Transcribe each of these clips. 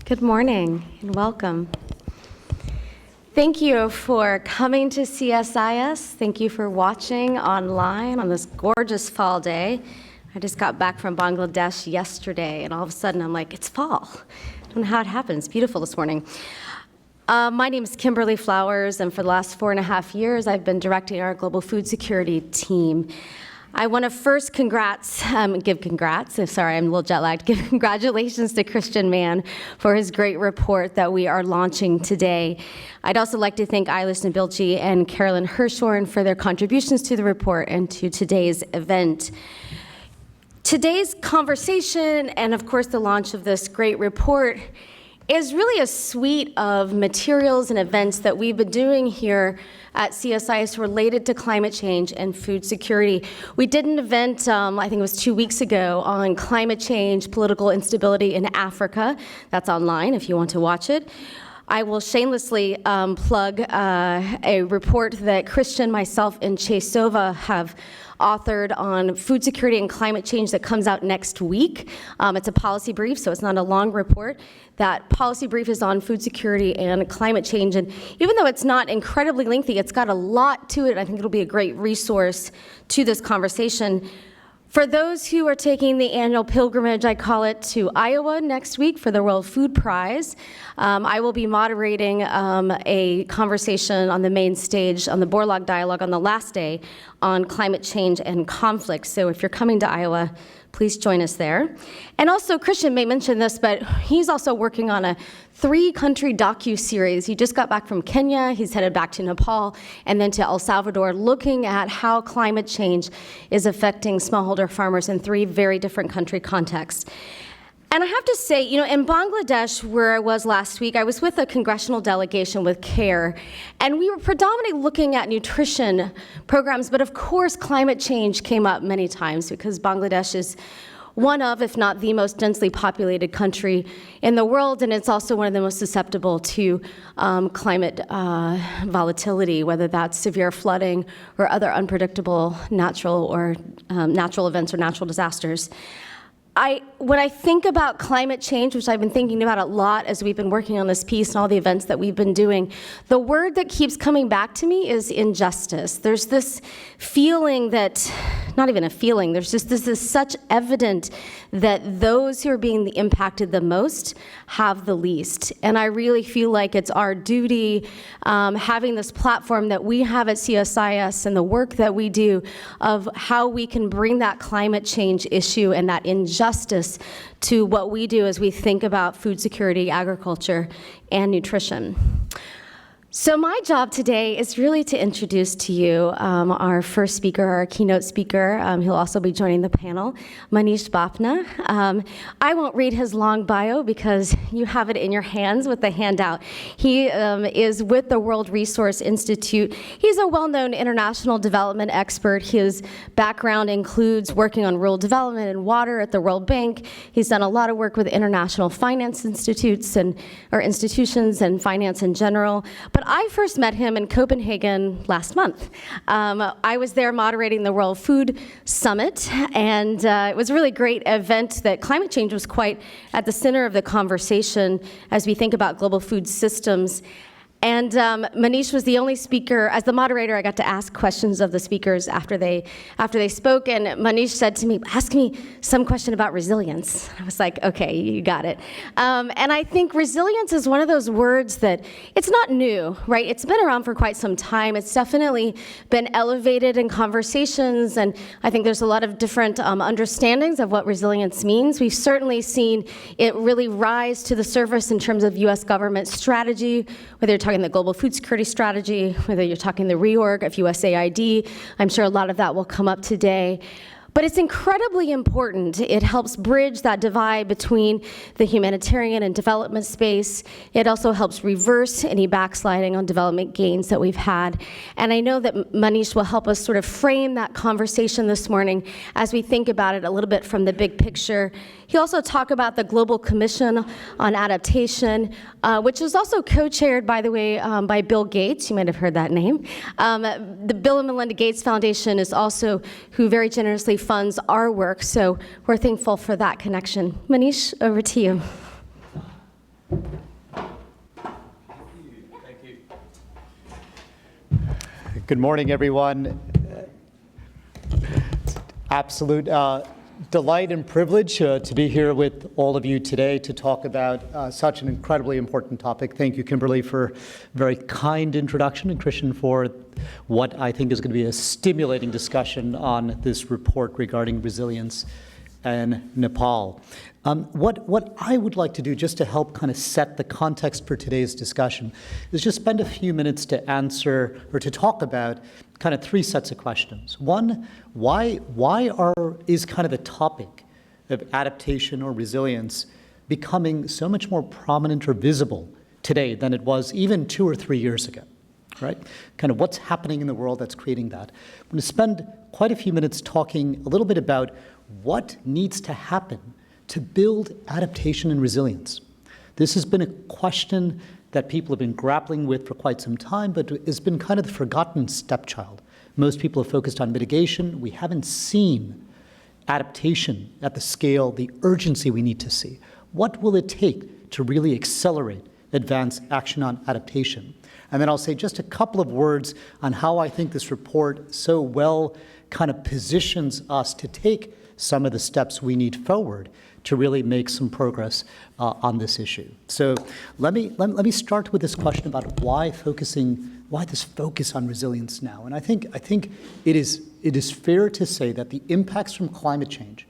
Good morning and welcome. Thank you for coming to CSIS. Thank you for watching online on this gorgeous fall day. I just got back from Bangladesh yesterday, and all of a sudden I'm like, it's fall. I don't know how it happens. It's beautiful this morning. My name is Kimberly Flowers, and for the last 4.5 years, I've been directing our global food security team. I want to first give congratulations to Christian Mann for his great report that we are launching today. I'd also like to thank Eilish Nabilchi and Carolyn Hirschhorn for their contributions to the report and to today's event. Today's conversation, and of course the launch of this great report, is really a suite of materials and events that we've been doing here at CSIS related to climate change and food security. We did an event, I think it was 2 weeks ago, on climate change, political instability in Africa. That's online if you want to watch it. I will shamelessly plug a report that Christian, myself, and Chase Sova have authored on food security and climate change that comes out next week. It's a policy brief, so it's not a long report. That policy brief is on food security and climate change, and even though it's not incredibly lengthy, it's got a lot to it. I think it'll be a great resource to this conversation. For those who are taking the annual pilgrimage, I call it, to Iowa next week for the World Food Prize, I will be moderating a conversation on the main stage on the Borlaug Dialogue on the last day on climate change and conflict. So if you're coming to Iowa, please join us there. And also, Christian may mention this, but he's also working on a 3-country docu-series. He just got back from Kenya, he's headed back to Nepal, and then to El Salvador, looking at how climate change is affecting smallholder farmers in 3 very different country contexts. And I have to say, in Bangladesh, where I was last week, I was with a congressional delegation with CARE, and we were predominantly looking at nutrition programs, but of course climate change came up many times because Bangladesh is one of, if not the most densely populated country in the world, and it's also one of the most susceptible to climate volatility, whether that's severe flooding or other unpredictable natural events or natural disasters. When I think about climate change, which I've been thinking about a lot as we've been working on this piece and all the events that we've been doing, the word that keeps coming back to me is injustice. There's this feeling that, not even a feeling, this is such evident that those who are being impacted the most have the least. And I really feel like it's our duty, having this platform that we have at CSIS and the work that we do of how we can bring that climate change issue and that injustice to what we do as we think about food security, agriculture, and nutrition. So my job today is really to introduce to you our first speaker, our keynote speaker. He'll also be joining the panel, Manish Bapna. I won't read his long bio because you have it in your hands with the handout. He is with the World Resource Institute. He's a well-known international development expert. His background includes working on rural development and water at the World Bank. He's done a lot of work with international finance institutions and finance in general. But I first met him in Copenhagen last month. I was there moderating the World Food Summit, and it was a really great event that climate change was quite at the center of the conversation as we think about global food systems. And Manish was the only speaker. As the moderator, I got to ask questions of the speakers after they spoke, and Manish said to me, ask me some question about resilience. I was like, okay, you got it. And I think resilience is one of those words that, it's not new, right? It's been around for quite some time. It's definitely been elevated in conversations, and I think there's a lot of different understandings of what resilience means. We've certainly seen it really rise to the surface in terms of US government strategy, whether you're talking the global food security strategy, whether you're talking the reorg of USAID. I'm sure a lot of that will come up today. But it's incredibly important. It helps bridge that divide between the humanitarian and development space. It also helps reverse any backsliding on development gains that we've had. And I know that Manish will help us sort of frame that conversation this morning as we think about it a little bit from the big picture. He'll also talk about the Global Commission on Adaptation, which is also co-chaired, by the way, by Bill Gates. You might have heard that name. The Bill Melinda Gates Foundation is also who very generously funds our work, so we're thankful for that connection. Manish, over to you. Good morning, everyone. Absolute delight and privilege to be here with all of you today to talk about such an incredibly important topic. Thank you, Kimberly, for a very kind introduction, and Christian for what I think is going to be a stimulating discussion on this report regarding resilience in Nepal. What I would like to do, just to help kind of set the context for today's discussion, is just spend a few minutes to answer or to talk about kind of three sets of questions. One, why is kind of the topic of adaptation or resilience becoming so much more prominent or visible today than it was even 2 or 3 years ago, right? Kind of what's happening in the world that's creating that. I'm going to spend quite a few minutes talking a little bit about what needs to happen to build adaptation and resilience. This has been a question that people have been grappling with for quite some time, but has been kind of the forgotten stepchild. Most people have focused on mitigation. We haven't seen adaptation at the scale, the urgency we need to see. What will it take to really accelerate advanced action on adaptation? And then I'll say just a couple of words on how I think this report so well kind of positions us to take some of the steps we need forward to really make some progress on this issue. So let me start with this question about why this focus on resilience now. And I think it is fair to say that the impacts from climate change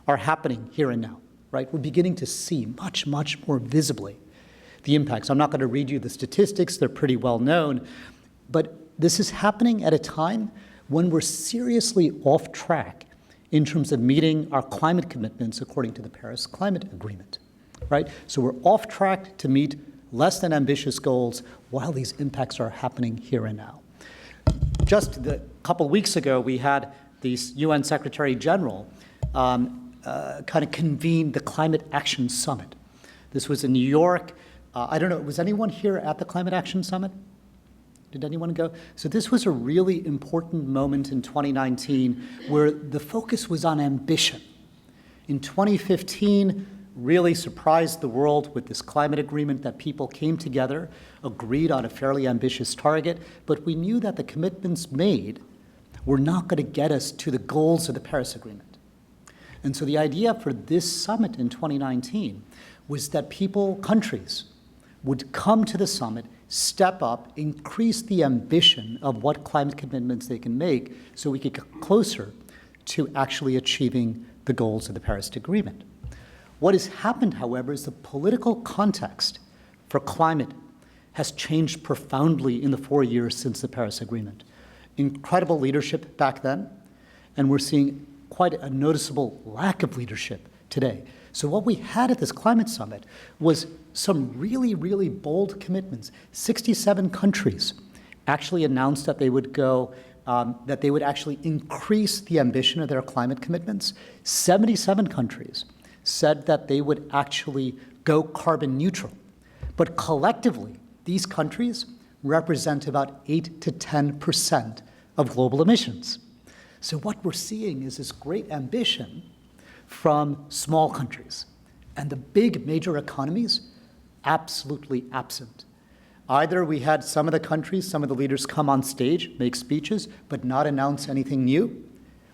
are happening here and now, right? We're beginning to see much more visibly the impacts. I'm not going to read you the statistics, they're pretty well known, but this is happening at a time when we're seriously off track in terms of meeting our climate commitments according to the Paris Climate Agreement, right? So we're off track to meet less than ambitious goals while these impacts are happening here and now. Just a couple weeks ago, we had the UN Secretary General kind of convene the Climate Action Summit. This was in New York. I don't know, was anyone here at the Climate Action Summit? Did anyone go? So this was a really important moment in 2019 where the focus was on ambition. In 2015, really surprised the world with this climate agreement that people came together, agreed on a fairly ambitious target, but we knew that the commitments made were not going to get us to the goals of the Paris Agreement. And so the idea for this summit in 2019 was that countries, would come to the summit, step up, increase the ambition of what climate commitments they can make so we could get closer to actually achieving the goals of the Paris Agreement. What has happened, however, is the political context for climate has changed profoundly in the 4 years since the Paris Agreement. Incredible leadership back then, and we're seeing quite a noticeable lack of leadership today. So what we had at this climate summit was some really bold commitments. 67 countries actually announced that they would actually increase the ambition of their climate commitments. 77 countries said that they would actually go carbon neutral. But collectively, these countries represent about 8 to 10% of global emissions. So what we're seeing is this great ambition from small countries, and the big major economies absolutely absent. Either we had some of the countries, some of the leaders come on stage, make speeches, but not announce anything new.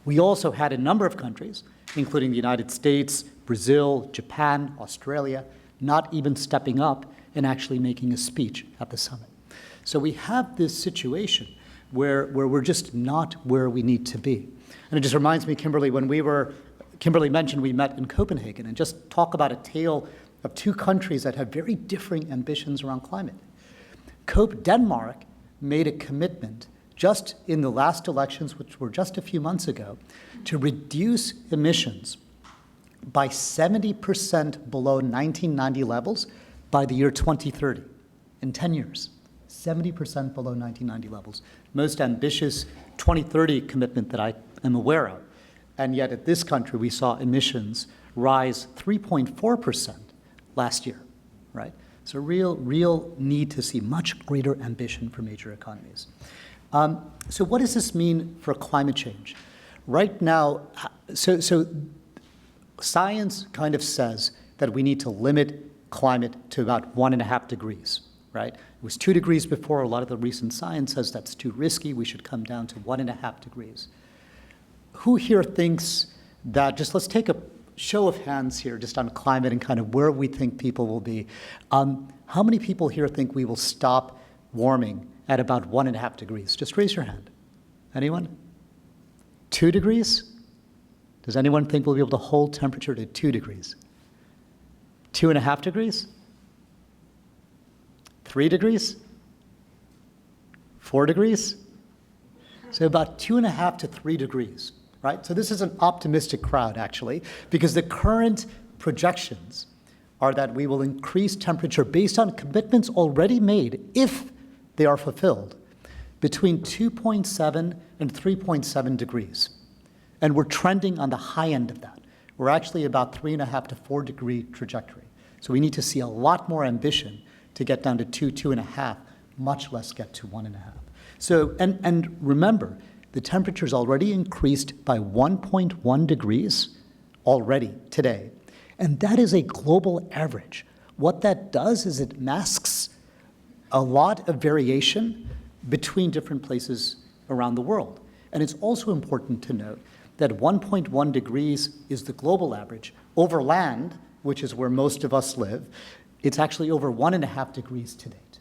We also had a number of countries, including the United States, Brazil, Japan, Australia, not even stepping up and actually making a speech at the summit. So we have this situation where we're just not where we need to be. And it just reminds me, Kimberly, Kimberly mentioned we met in Copenhagen, and just talk about a tale of two countries that have very differing ambitions around climate. Denmark made a commitment just in the last elections, which were just a few months ago, to reduce emissions by 70% below 1990 levels by the year 2030, in 10 years. 70% below 1990 levels. Most ambitious 2030 commitment that I am aware of. And yet at this country, we saw emissions rise 3.4% last year, right? So real need to see much greater ambition for major economies. So what does this mean for climate change? Right now, so science kind of says that we need to limit climate to about 1.5 degrees, right? It was 2 degrees before. A lot of the recent science says that's too risky. We should come down to 1.5 degrees. Who here thinks that, just let's take a show of hands here just on climate and kind of where we think people will be. How many people here think we will stop warming at about 1.5 degrees? Just raise your hand. Anyone? 2 degrees? Does anyone think we'll be able to hold temperature to 2 degrees? 2.5 degrees? 3 degrees? 4 degrees? So about 2.5 to 3 degrees, right? So this is an optimistic crowd, actually, because the current projections are that we will increase temperature based on commitments already made, if they are fulfilled, between 2.7 and 3.7 degrees. And we're trending on the high end of that. We're actually about 3.5 to 4 degree trajectory. So we need to see a lot more ambition to get down to 2.5, much less get to 1.5. So, and remember, the temperature's already increased by 1.1 degrees already today. And that is a global average. What that does is it masks a lot of variation between different places around the world. And it's also important to note that 1.1 degrees is the global average. Over land, which is where most of us live, it's actually over 1.5 degrees to date,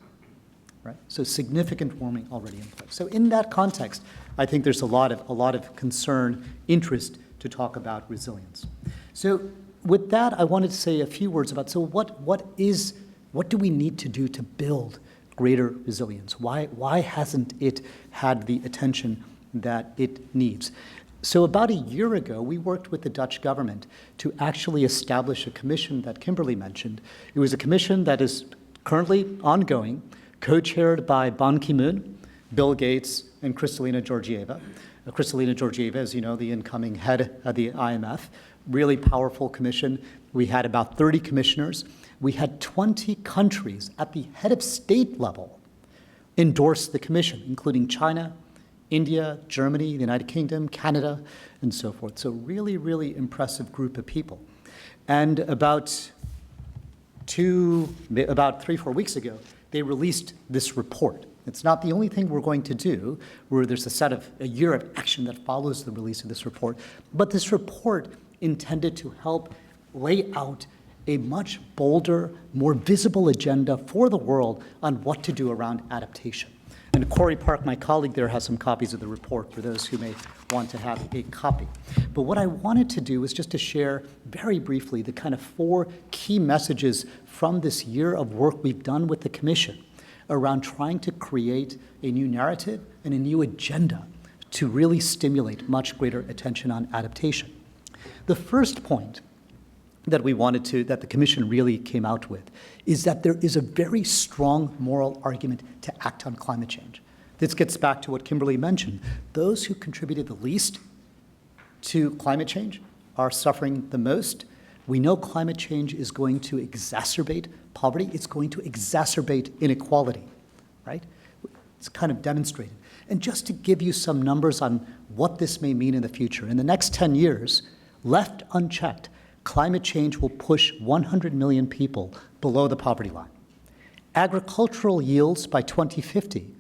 right? So significant warming already in place. So in that context, I think there's a lot of concern, interest to talk about resilience. So with that, I wanted to say a few words about, so what do we need to do to build greater resilience? Why hasn't it had the attention that it needs? So about a year ago, we worked with the Dutch government to actually establish a commission that Kimberly mentioned. It was a commission that is currently ongoing, co-chaired by Ban Ki-moon, Bill Gates, and Kristalina Georgieva. Kristalina Georgieva, as you know, the incoming head of the IMF, really powerful commission. We had about 30 commissioners. We had 20 countries at the head of state level endorse the commission, including China, India, Germany, the United Kingdom, Canada, and so forth. So really, really impressive group of people. And about 3-4 weeks ago, they released this report. It's not the only thing we're going to do, where there's a year of action that follows the release of this report. But this report intended to help lay out a much bolder, more visible agenda for the world on what to do around adaptation. And Corey Park, my colleague there, has some copies of the report for those who may want to have a copy. But what I wanted to do was just to share very briefly the kind of 4 key messages from this year of work we've done with the Commission around trying to create a new narrative and a new agenda to really stimulate much greater attention on adaptation. The first point that the Commission really came out with is that there is a very strong moral argument to act on climate change. This gets back to what Kimberly mentioned. Those who contributed the least to climate change are suffering the most. We know climate change is going to exacerbate poverty. It's going to exacerbate inequality, right? It's kind of demonstrated. And just to give you some numbers on what this may mean in the future, in the next 10 years, left unchecked, climate change will push 100 million people below the poverty line. Agricultural yields by 2050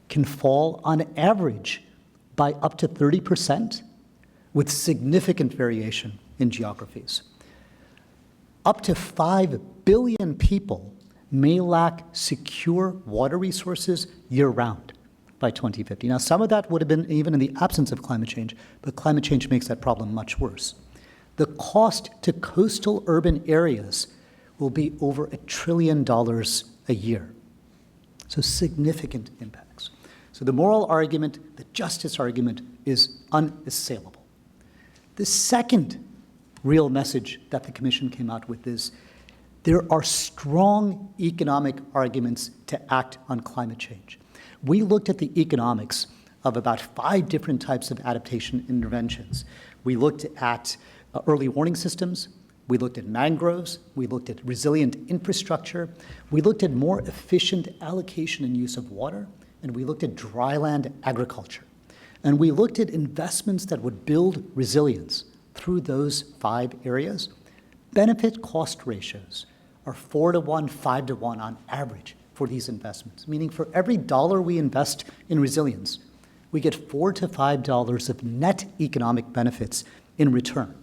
can fall on average by up to 30%, with significant variation in geographies. Up to 5 billion people may lack secure water resources year-round by 2050. Now, some of that would have been even in the absence of climate change, but climate change makes that problem much worse. The cost to coastal urban areas will be over $1 trillion a year. So significant impacts. So the moral argument, the justice argument is unassailable. The second real message that the Commission came out with is there are strong economic arguments to act on climate change. We looked at the economics of about 5 different types of adaptation interventions. We looked at early warning systems, we looked at mangroves, we looked at resilient infrastructure, we looked at more efficient allocation and use of water, and we looked at dryland agriculture. And we looked at investments that would build resilience through those 5 areas. Benefit cost ratios are 4 to 1, 5 to 1 on average for these investments, meaning for every dollar we invest in resilience, we get $4 to $5 of net economic benefits in return.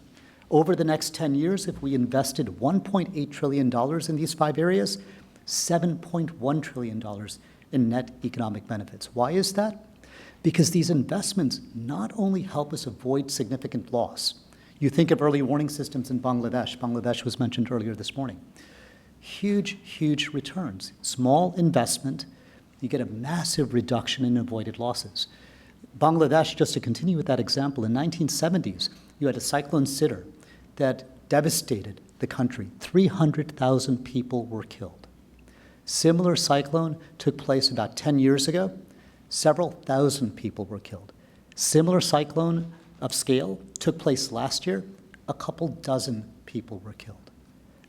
Over the next 10 years, if we invested $1.8 trillion in these 5 areas, $7.1 trillion in net economic benefits. Why is that? Because these investments not only help us avoid significant loss. You think of early warning systems in Bangladesh. Bangladesh was mentioned earlier this morning. Huge, huge returns. Small investment, you get a massive reduction in avoided losses. Bangladesh, just to continue with that example, in 1970s, you had a cyclone Sidr that devastated the country. 300,000 people were killed. Similar cyclone took place about 10 years ago. Several thousand people were killed. Similar cyclone of scale took place last year. A couple dozen people were killed.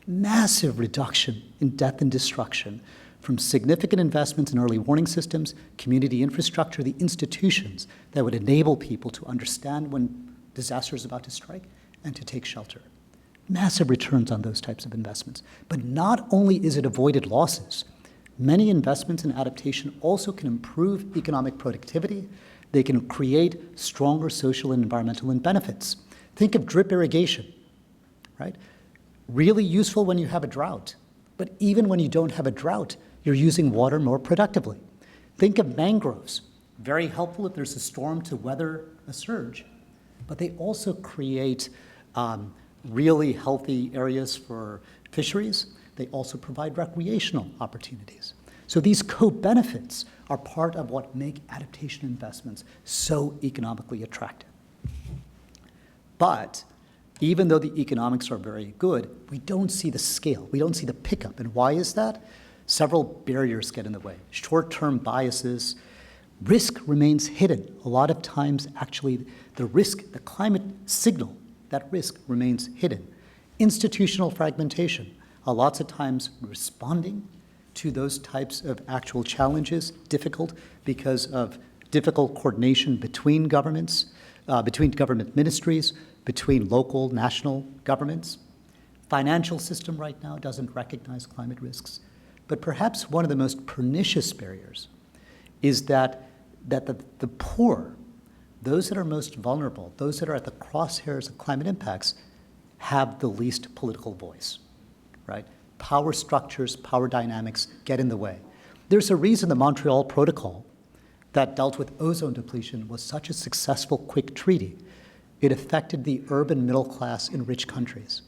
Massive reduction in death and destruction from significant investments in early warning systems, community infrastructure, the institutions that would enable people to understand when disaster is about to strike and to take shelter. Massive returns on those types of investments. But not only is it avoided losses, many investments in adaptation also can improve economic productivity. They can create stronger social and environmental benefits. Think of drip irrigation, right? Really useful when you have a drought. But even when you don't have a drought, you're using water more productively. Think of mangroves. Very helpful if there's a storm to weather a surge. But they also create really healthy areas for fisheries. They also provide recreational opportunities. So these co-benefits are part of what make adaptation investments so economically attractive. But even though the economics are very good, we don't see the scale. We don't see the pickup. And why is that? Several barriers get in the way. Short-term biases. Risk remains hidden. A lot of times, actually, the risk, the climate signal, that risk remains hidden. Institutional fragmentation. Lots of times responding to those types of actual challenges, difficult because of difficult coordination between governments, between government ministries, between local, national governments. Financial system right now doesn't recognize climate risks. But perhaps one of the most pernicious barriers is that the poor, those that are most vulnerable, those that are at the crosshairs of climate impacts, have the least political voice, right? Power structures, power dynamics get in the way. There's a reason the Montreal Protocol that dealt with ozone depletion was such a successful, quick treaty. It affected the urban middle class in rich countries.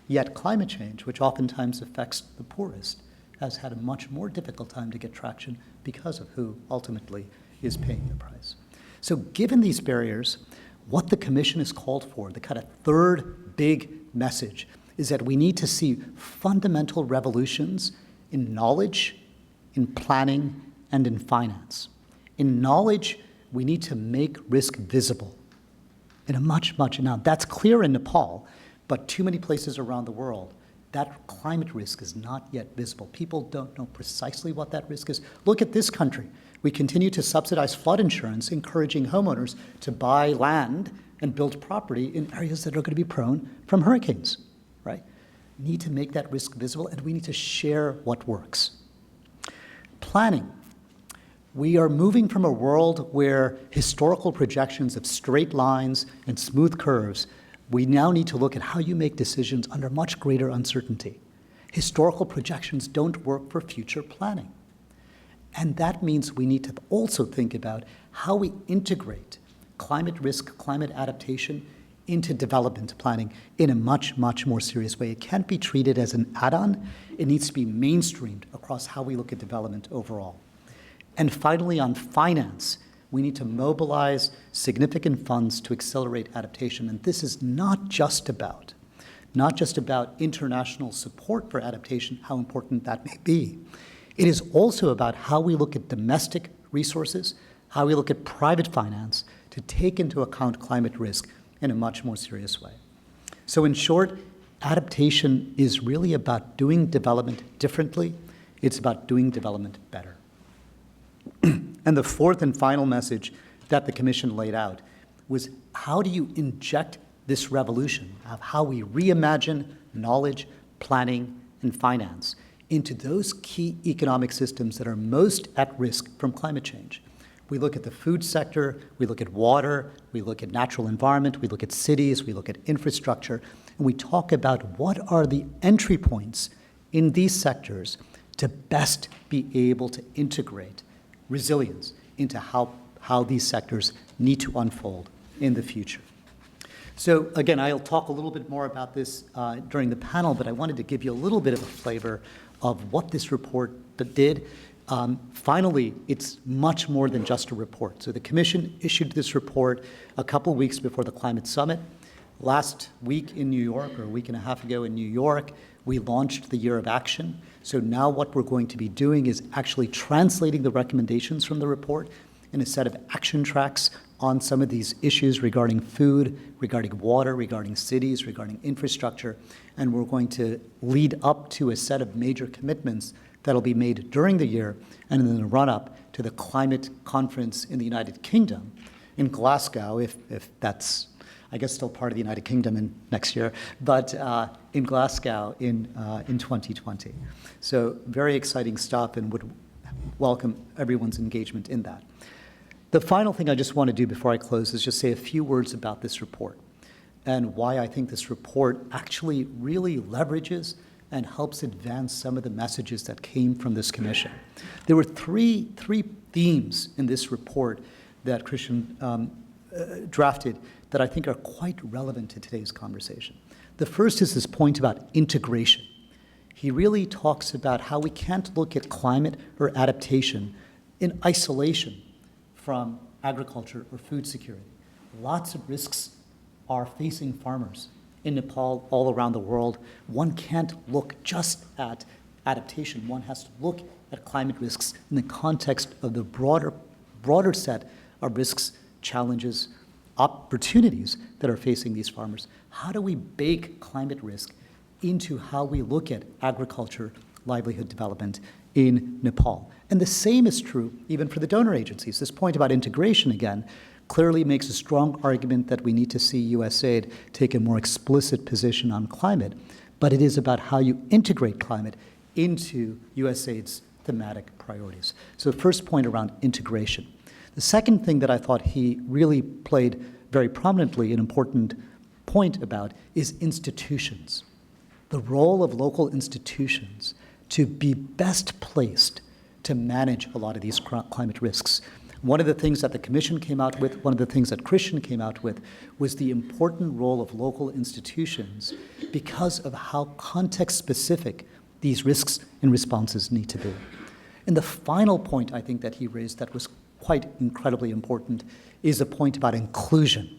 Yet climate change, which oftentimes affects the poorest, has had a much more difficult time to get traction because of who ultimately is paying the price. So given these barriers, what the Commission has called for, the kind of third big message, is that we need to see fundamental revolutions in knowledge, in planning, and in finance. In knowledge, we need to make risk visible in a much, now that's clear in Nepal, but too many places around the world, that climate risk is not yet visible. People don't know precisely what that risk is. Look at this country. We continue to subsidize flood insurance, encouraging homeowners to buy land and build property in areas that are going to be prone from hurricanes, right? We need to make that risk visible, and we need to share what works. Planning. We are moving from a world where historical projections of straight lines and smooth curves, we now need to look at how you make decisions under much greater uncertainty. Historical projections don't work for future planning. And that means we need to also think about how we integrate climate risk, climate adaptation into development planning in a much, much more serious way. It can't be treated as an add-on. It needs to be mainstreamed across how we look at development overall. And finally, on finance, we need to mobilize significant funds to accelerate adaptation. And this is not just about international support for adaptation, how important that may be. It is also about how we look at domestic resources, how we look at private finance to take into account climate risk in a much more serious way. So in short, adaptation is really about doing development differently. It's about doing development better. And the fourth and final message that the Commission laid out was, how do you inject this revolution of how we reimagine knowledge, planning, and finance into those key economic systems that are most at risk from climate change. We look at the food sector, we look at water, we look at natural environment, we look at cities, we look at infrastructure, and we talk about what are the entry points in these sectors to best be able to integrate resilience into how these sectors need to unfold in the future. So again, I'll talk a little bit more about this during the panel, but I wanted to give you a little bit of a flavor of what this report did. Finally, it's much more than just a report. So the Commission issued this report a couple weeks before the Climate Summit. Last week in New York, or a week and a half ago in New York, we launched the Year of Action. So now what we're going to be doing is actually translating the recommendations from the report in a set of action tracks on some of these issues regarding food, regarding water, regarding cities, regarding infrastructure, and we're going to lead up to a set of major commitments that'll be made during the year and in the run-up to the climate conference in the United Kingdom in Glasgow, if that's, I guess, still part of the United Kingdom in next year, but in Glasgow in 2020. So very exciting stuff, and would welcome everyone's engagement in that. The final thing I just want to do before I close is just say a few words about this report and why I think this report actually really leverages and helps advance some of the messages that came from this commission. There were three themes in this report that Christian drafted that I think are quite relevant to today's conversation. The first is this point about integration. He really talks about how we can't look at climate or adaptation in isolation from agriculture or food security. Lots of risks are facing farmers in Nepal, all around the world. One can't look just at adaptation. One has to look at climate risks in the context of the broader set of risks, challenges, opportunities that are facing these farmers. How do we bake climate risk into how we look at agriculture, livelihood development in Nepal? And the same is true even for the donor agencies. This point about integration, again, clearly makes a strong argument that we need to see USAID take a more explicit position on climate, but it is about how you integrate climate into USAID's thematic priorities. So the first point around integration. The second thing that I thought he really played very prominently, an important point about, is institutions. The role of local institutions to be best placed to manage a lot of these climate risks. One of the things that the Commission came out with, one of the things that Christian came out with, was the important role of local institutions because of how context-specific these risks and responses need to be. And the final point I think that he raised that was quite incredibly important is a point about inclusion.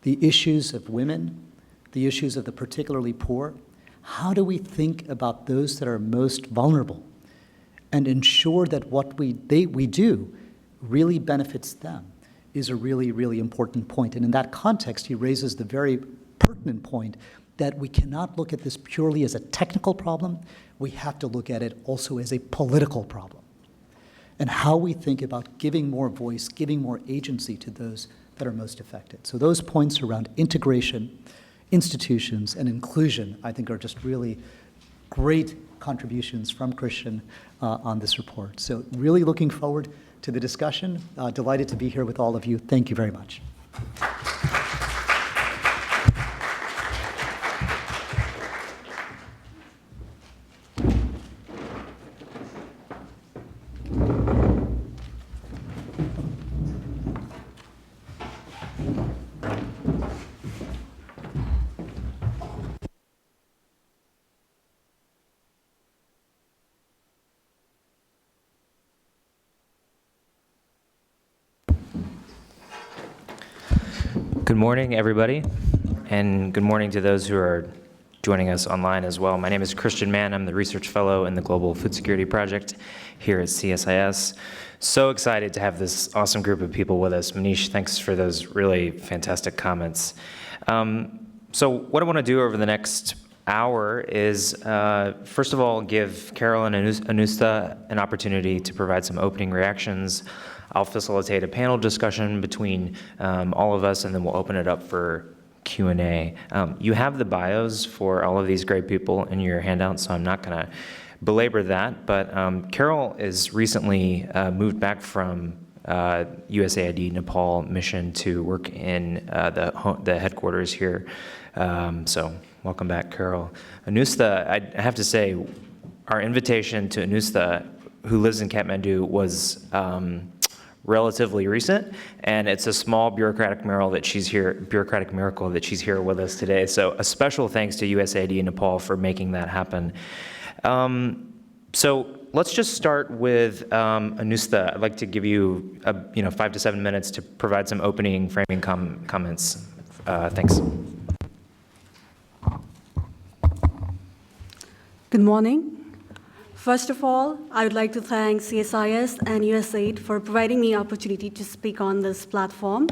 The issues of women, the issues of the particularly poor. How do we think about those that are most vulnerable and ensure that what we do really benefits them is a really, really important point. And in that context, he raises the very pertinent point that we cannot look at this purely as a technical problem. We have to look at it also as a political problem. And how we think about giving more voice, giving more agency to those that are most affected. So those points around integration, institutions, and inclusion, I think, are just really great contributions from Christian on this report. So really looking forward to the discussion. Delighted to be here with all of you. Thank you very much. Good morning, everybody, and good morning to those who are joining us online as well. My name is Christian Mann. I'm the Research Fellow in the Global Food Security Project here at CSIS. So excited to have this awesome group of people with us. Manish, thanks for those really fantastic comments. So what I want to do over the next hour is, first of all, give Carol and Anusta an opportunity to provide some opening reactions. I'll facilitate a panel discussion between all of us, and then we'll open it up for Q&A. You have the bios for all of these great people in your handout, so I'm not going to belabor that, but Carol is recently moved back from USAID Nepal mission to work in the headquarters here. So welcome back, Carol. Anusta, I have to say, our invitation to Anusta, who lives in Kathmandu, was relatively recent, and it's a small bureaucratic miracle that she's here with us today. So a special thanks to USAID Nepal for making that happen. So let's just start with Anusta. I'd like to give you 5 to 7 minutes to provide some opening framing comments. Thanks. Good morning. First of all, I would like to thank CSIS and USAID for providing me opportunity to speak on this platform.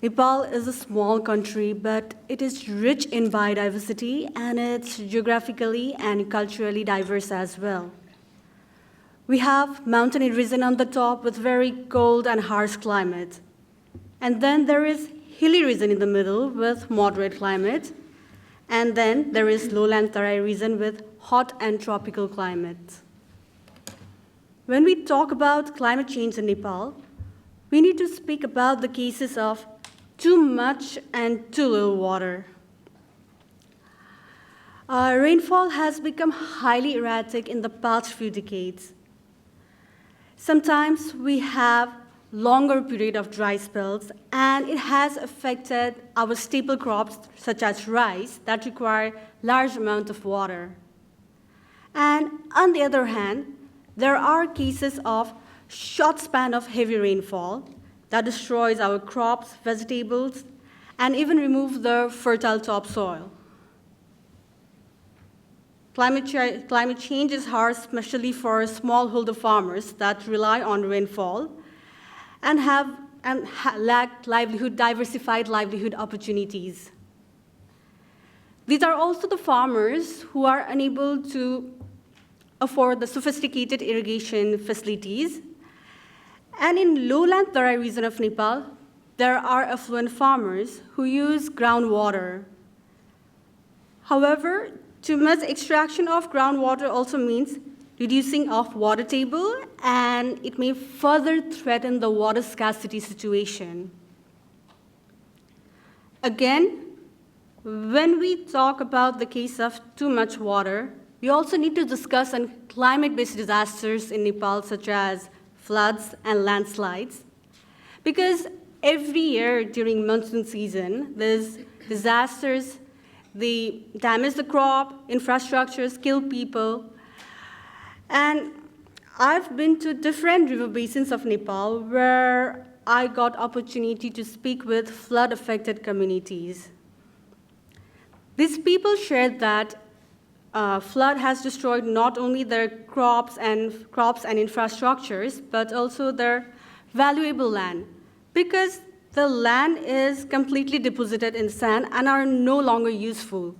Nepal is a small country, but it is rich in biodiversity, and it's geographically and culturally diverse as well. We have mountainous region on the top with very cold and harsh climate. And then there is hilly region in the middle with moderate climate. And then there is lowland Tarai region with hot and tropical climate. When we talk about climate change in Nepal, we need to speak about the cases of too much and too little water. Rainfall has become highly erratic in the past few decades. Sometimes we have longer period of dry spells, and it has affected our staple crops such as rice that require large amount of water. And on the other hand, there are cases of short span of heavy rainfall that destroys our crops, vegetables, and even remove the fertile topsoil. Climate change is hard, especially for smallholder farmers that rely on rainfall and lack diversified livelihood opportunities. These are also the farmers who are unable to afford the sophisticated irrigation facilities. And in lowland Tarai region of Nepal, there are affluent farmers who use groundwater. However, too much extraction of groundwater also means reducing of water table, and it may further threaten the water scarcity situation. Again, when we talk about the case of too much water, we also need to discuss on climate-based disasters in Nepal, such as floods and landslides, because every year during monsoon season, these disasters, they damage the crop, infrastructures, kill people. And I've been to different river basins of Nepal where I got opportunity to speak with flood-affected communities. These people shared that flood has destroyed not only their crops and infrastructures, but also their valuable land, because the land is completely deposited in sand and are no longer useful.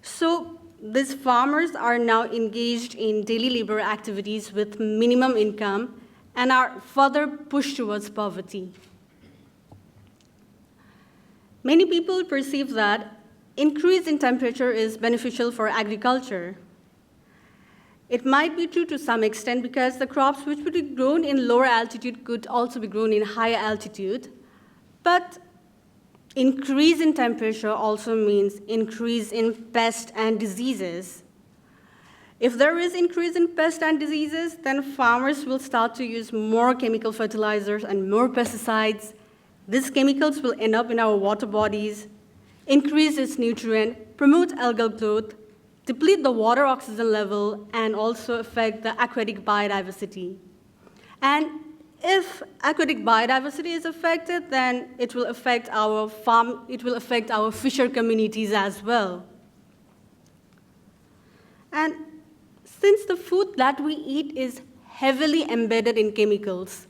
So these farmers are now engaged in daily labor activities with minimum income and are further pushed towards poverty. Many people perceive that increase in temperature is beneficial for agriculture. It might be true to some extent because the crops which would be grown in lower altitude could also be grown in higher altitude. But increase in temperature also means increase in pests and diseases. If there is increase in pests and diseases, then farmers will start to use more chemical fertilizers and more pesticides. These chemicals will end up in our water bodies, increase its nutrient, promote algal growth, deplete the water oxygen level, and also affect the aquatic biodiversity. And if aquatic biodiversity is affected, then it will affect our fisher communities as well. And since the food that we eat is heavily embedded in chemicals,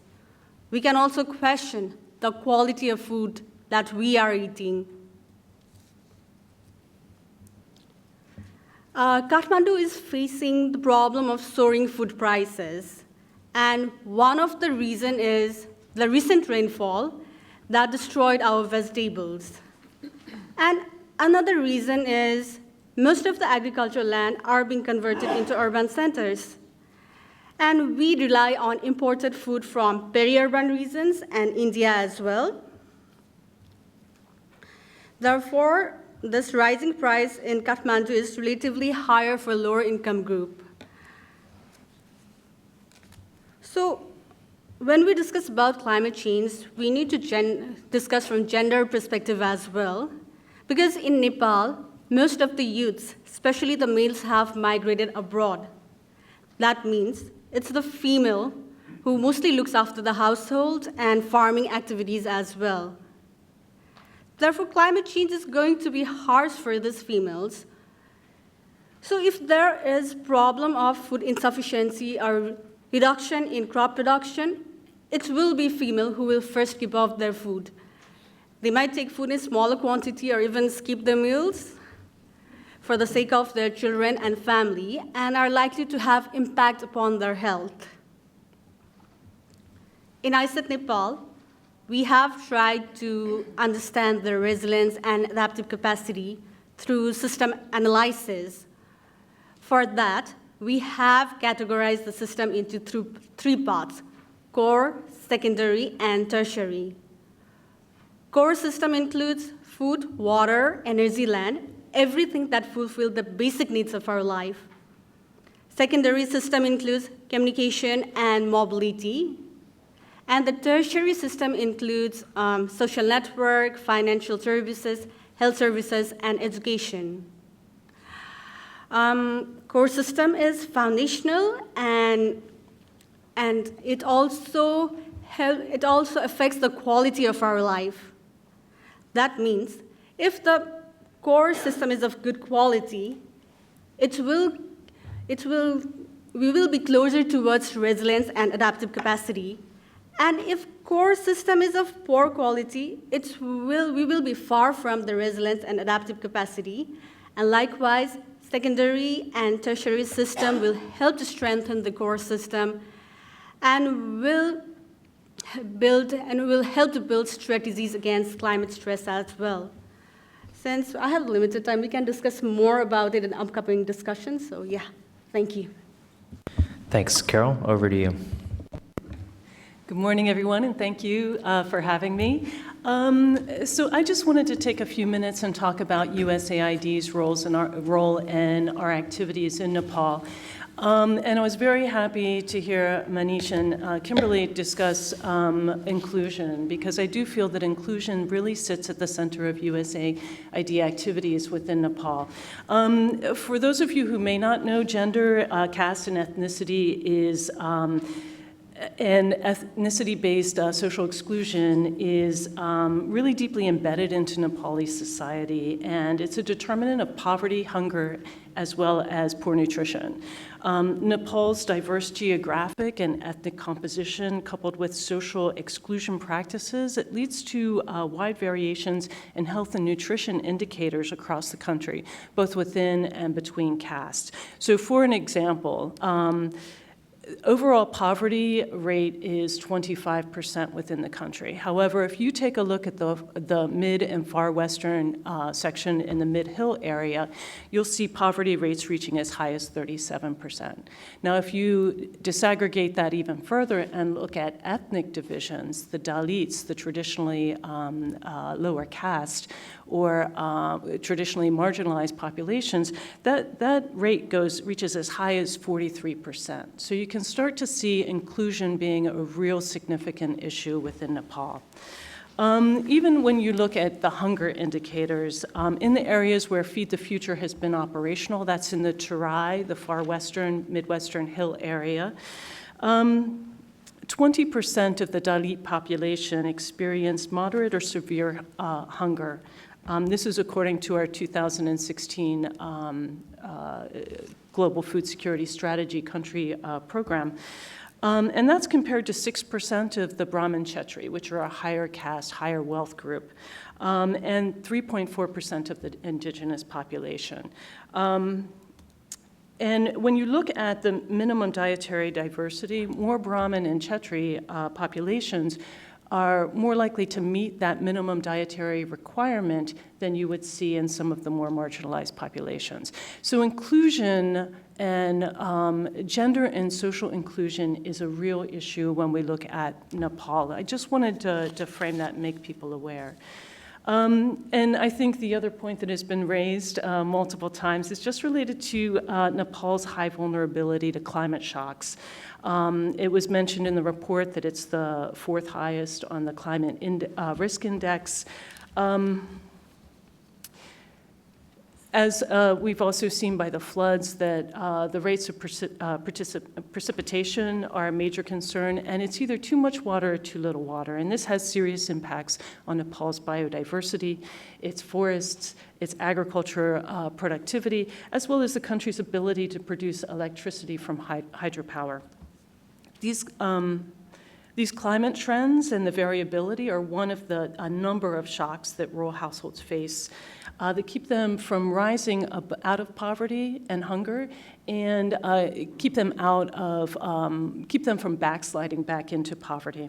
we can also question the quality of food that we are eating. Kathmandu is facing the problem of soaring food prices. And one of the reasons is the recent rainfall that destroyed our vegetables. And another reason is most of the agricultural land are being converted into urban centers. And we rely on imported food from peri-urban regions and India as well. Therefore, this rising price in Kathmandu is relatively higher for lower income group. So when we discuss about climate change, we need to discuss from gender perspective as well. Because in Nepal, most of the youths, especially the males, have migrated abroad. That means it's the female who mostly looks after the household and farming activities as well. Therefore, climate change is going to be harsh for these females. So if there is problem of food insufficiency or reduction in crop production, it will be female who will first give up their food. They might take food in smaller quantity or even skip their meals for the sake of their children and family, and are likely to have impact upon their health. In ISET Nepal, we have tried to understand their resilience and adaptive capacity through system analysis. For that, we have categorized the system into three parts: core, secondary, and tertiary. Core system includes food, water, energy, land, everything that fulfills the basic needs of our life. Secondary system includes communication and mobility. And the tertiary system includes social network, financial services, health services, and education. Core system is foundational, and it also affects the quality of our life. That means if the core system is of good quality, we will be closer towards resilience and adaptive capacity. And if core system is of poor quality, we will be far from the resilience and adaptive capacity. And likewise, secondary and tertiary system will help to strengthen the core system and will help to build strategies against climate stress as well. Since I have limited time, we can discuss more about it in upcoming discussions. So yeah, thank you. Thanks, Carol. Over to you. Good morning, everyone, and thank you for having me. So I just wanted to take a few minutes and talk about USAID's role in our activities in Nepal. And I was very happy to hear Manish and Kimberly discuss inclusion, because I do feel that inclusion really sits at the center of USAID activities within Nepal. For those of you who may not know, gender, caste, and ethnicity is and ethnicity-based social exclusion is really deeply embedded into Nepali society, and it's a determinant of poverty, hunger, as well as poor nutrition. Nepal's diverse geographic and ethnic composition, coupled with social exclusion practices, it leads to wide variations in health and nutrition indicators across the country, both within and between castes. So for an example, overall poverty rate is 25% within the country. However, if you take a look at the mid and far western section in the mid-hill area, you'll see poverty rates reaching as high as 37%. Now, if you disaggregate that even further and look at ethnic divisions, the Dalits, the traditionally lower caste, or traditionally marginalized populations, that rate reaches as high as 43%. So you can start to see inclusion being a real significant issue within Nepal. Even when you look at the hunger indicators, in the areas where Feed the Future has been operational, that's in the Terai, the far western, midwestern hill area, 20% of the Dalit population experienced moderate or severe hunger. This is according to our 2016 Global Food Security Strategy country program. And that's compared to 6% of the Brahmin Kshetri, which are a higher caste, higher wealth group, and 3.4% of the indigenous population. And when you look at the minimum dietary diversity, more Brahmin and Kshetri populations are more likely to meet that minimum dietary requirement than you would see in some of the more marginalized populations. So inclusion and gender and social inclusion is a real issue when we look at Nepal. I just wanted to frame that and make people aware. And I think the other point that has been raised multiple times is just related to Nepal's high vulnerability to climate shocks. It was mentioned in the report that it's the 4th highest on the climate risk index. As we've also seen by the floods, that the rates of precipitation are a major concern, and it's either too much water or too little water. And this has serious impacts on Nepal's biodiversity, its forests, its agriculture productivity, as well as the country's ability to produce electricity from hydropower. These climate trends and the variability are one of a number of shocks that rural households face that keep them from rising out of poverty and hunger, and keep them from backsliding back into poverty.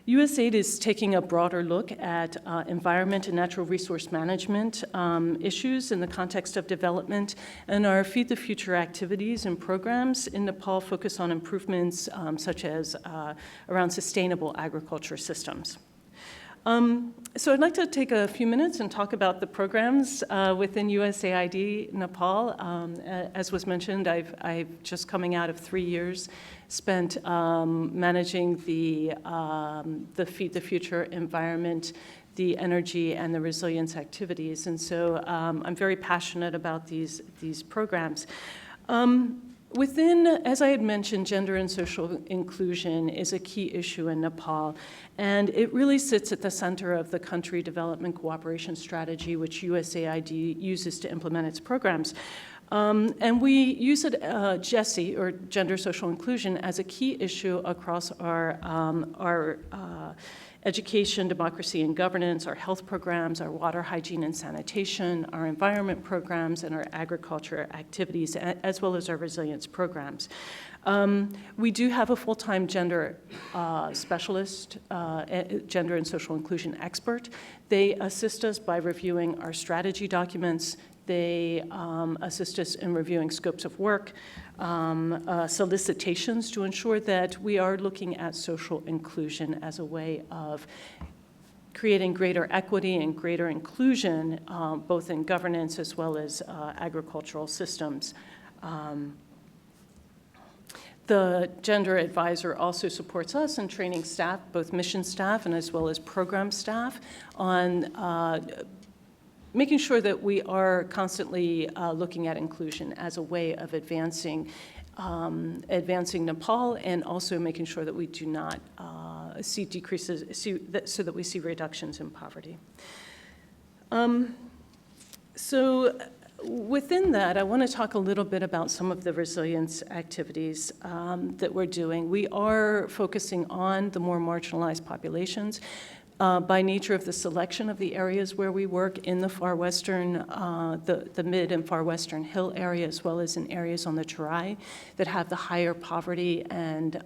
USAID is taking a broader look at environment and natural resource management issues in the context of development, and our Feed the Future activities and programs in Nepal focus on improvements such as around sustainable agriculture systems. So I'd like to take a few minutes and talk about the programs within USAID Nepal. As was mentioned, I've just coming out of 3 years spent managing the Feed the Future environment, the energy, and the resilience activities. And so I'm very passionate about these programs. Within, as I had mentioned, gender and social inclusion is a key issue in Nepal, and it really sits at the center of the country development cooperation strategy, which USAID uses to implement its programs. And we use it, GESI, or gender social inclusion, as a key issue across our education, democracy, and governance, our health programs, our water, hygiene, and sanitation, our environment programs, and our agriculture activities, as well as our resilience programs. We do have a full-time gender specialist, gender and social inclusion expert. They assist us by reviewing our strategy documents. They assist us in reviewing scopes of work, solicitations to ensure that we are looking at social inclusion as a way of creating greater equity and greater inclusion, both in governance as well as agricultural systems. The gender advisor also supports us in training staff, both mission staff and as well as program staff, on making sure that we are constantly looking at inclusion as a way of advancing Nepal, and also making sure that we do not see decreases, so that we see reductions in poverty. So within that, I want to talk a little bit about some of the resilience activities that we're doing. We are focusing on the more marginalized populations. By nature of the selection of the areas where we work in the far western, the mid and far western hill area, as well as in areas on the Terai that have the higher poverty and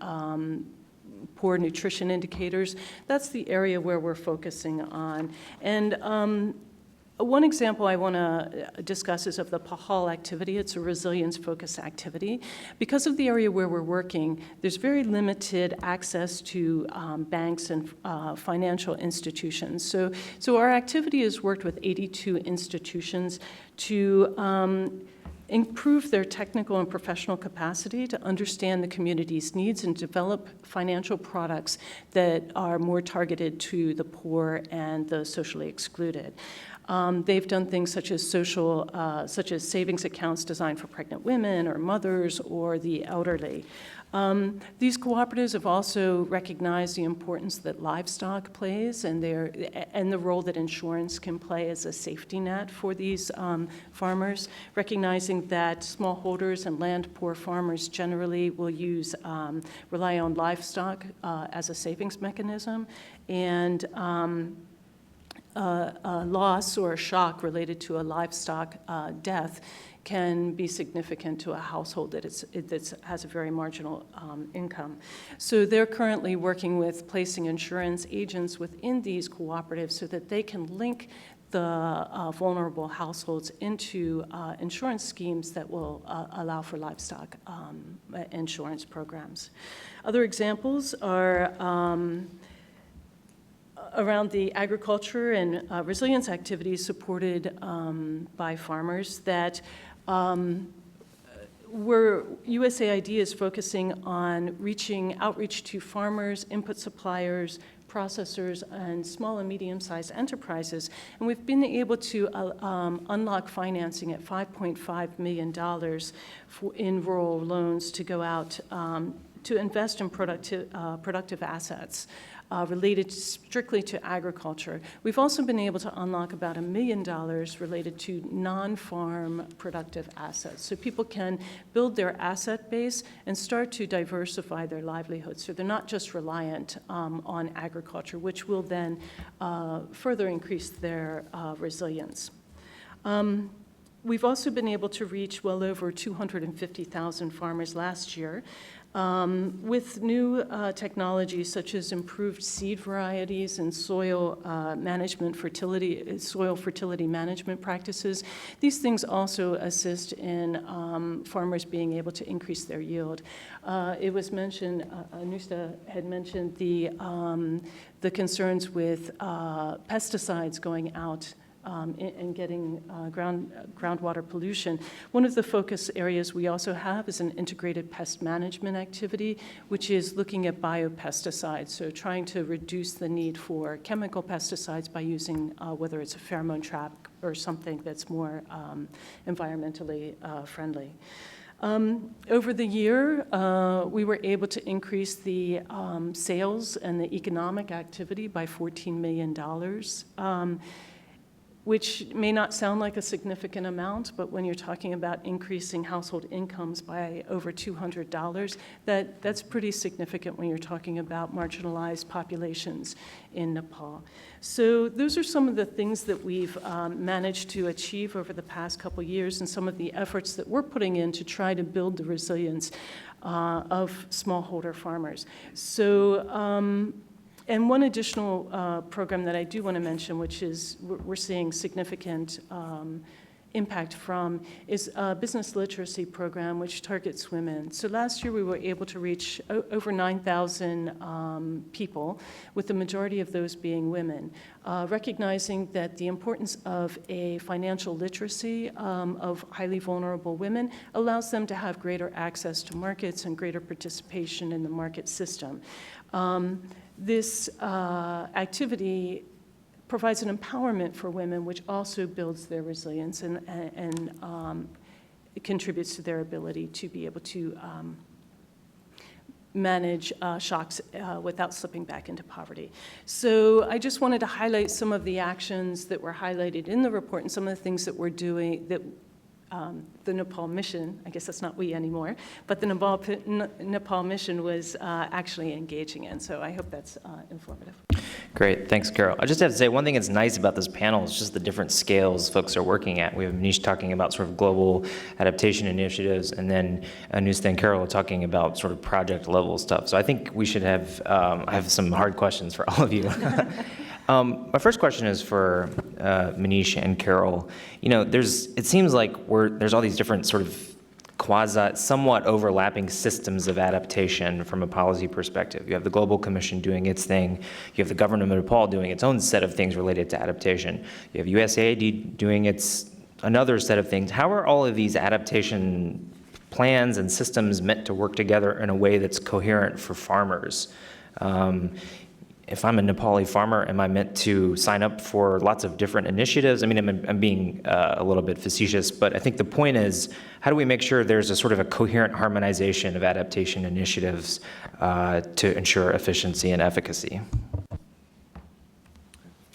poor nutrition indicators, that's the area where we're focusing on. And one example I want to discuss is of the Pahal activity. It's a resilience-focused activity. Because of the area where we're working, there's very limited access to banks and financial institutions. So our activity has worked with 82 institutions to improve their technical and professional capacity to understand the community's needs and develop financial products that are more targeted to the poor and the socially excluded. They've done things such as savings accounts designed for pregnant women or mothers or the elderly. These cooperatives have also recognized the importance that livestock plays and the role that insurance can play as a safety net for these farmers, recognizing that smallholders and land-poor farmers generally will rely on livestock as a savings mechanism, and a loss or a shock related to a livestock death can be significant to a household that has a very marginal income. So they're currently working with placing insurance agents within these cooperatives so that they can link the vulnerable households into insurance schemes that will allow for livestock insurance programs. Other examples are around the agriculture and resilience activities supported by farmers that where USAID is focusing on outreach to farmers, input suppliers, processors, and small and medium-sized enterprises. And we've been able to unlock financing at $5.5 million in rural loans to go out to invest in productive assets related strictly to agriculture. We've also been able to unlock about $1 million related to non-farm productive assets. So people can build their asset base and start to diversify their livelihoods. So they're not just reliant on agriculture, which will then further increase their resilience. We've also been able to reach well over 250,000 farmers last year with new technologies such as improved seed varieties and soil fertility management practices. These things also assist in farmers being able to increase their yield. It was mentioned, Anusta had mentioned the concerns with pesticides going out and getting groundwater pollution. One of the focus areas we also have is an integrated pest management activity, which is looking at biopesticides, so trying to reduce the need for chemical pesticides by using whether it's a pheromone trap or something that's more environmentally friendly. Over the year, we were able to increase the sales and the economic activity by $14 million. Which may not sound like a significant amount, but when you're talking about increasing household incomes by over $200, that's pretty significant when you're talking about marginalized populations in Nepal. So those are some of the things that we've managed to achieve over the past couple years and some of the efforts that we're putting in to try to build the resilience of smallholder farmers. So, and one additional program that I do want to mention, which is we're seeing significant impact from, is a business literacy program which targets women. So last year we were able to reach over 9,000 people, with the majority of those being women, recognizing that the importance of a financial literacy of highly vulnerable women allows them to have greater access to markets and greater participation in the market system. This activity provides an empowerment for women, which also builds their resilience and it contributes to their ability to be able to manage shocks without slipping back into poverty. So I just wanted to highlight some of the actions that were highlighted in the report and some of the things that we're doing that the Nepal mission, I guess that's not we anymore, but the Nepal mission was actually engaging in. So I hope that's informative. Great, thanks, Carol. I just have to say, one thing that's nice about this panel is just the different scales folks are working at. We have Manish talking about sort of global adaptation initiatives, and then Anusta and Carol talking about sort of project level stuff. So I think we should have, I have some hard questions for all of you. My first question is for Manish and Carol. You know, it seems like there's all these different sort of somewhat overlapping systems of adaptation from a policy perspective. You have the Global Commission doing its thing. You have the government of Nepal doing its own set of things related to adaptation. You have USAID doing another set of things. How are all of these adaptation plans and systems meant to work together in a way that's coherent for farmers? If I'm a Nepali farmer, am I meant to sign up for lots of different initiatives? I mean, I'm being a little bit facetious, but I think the point is, how do we make sure there's a sort of a coherent harmonization of adaptation initiatives to ensure efficiency and efficacy?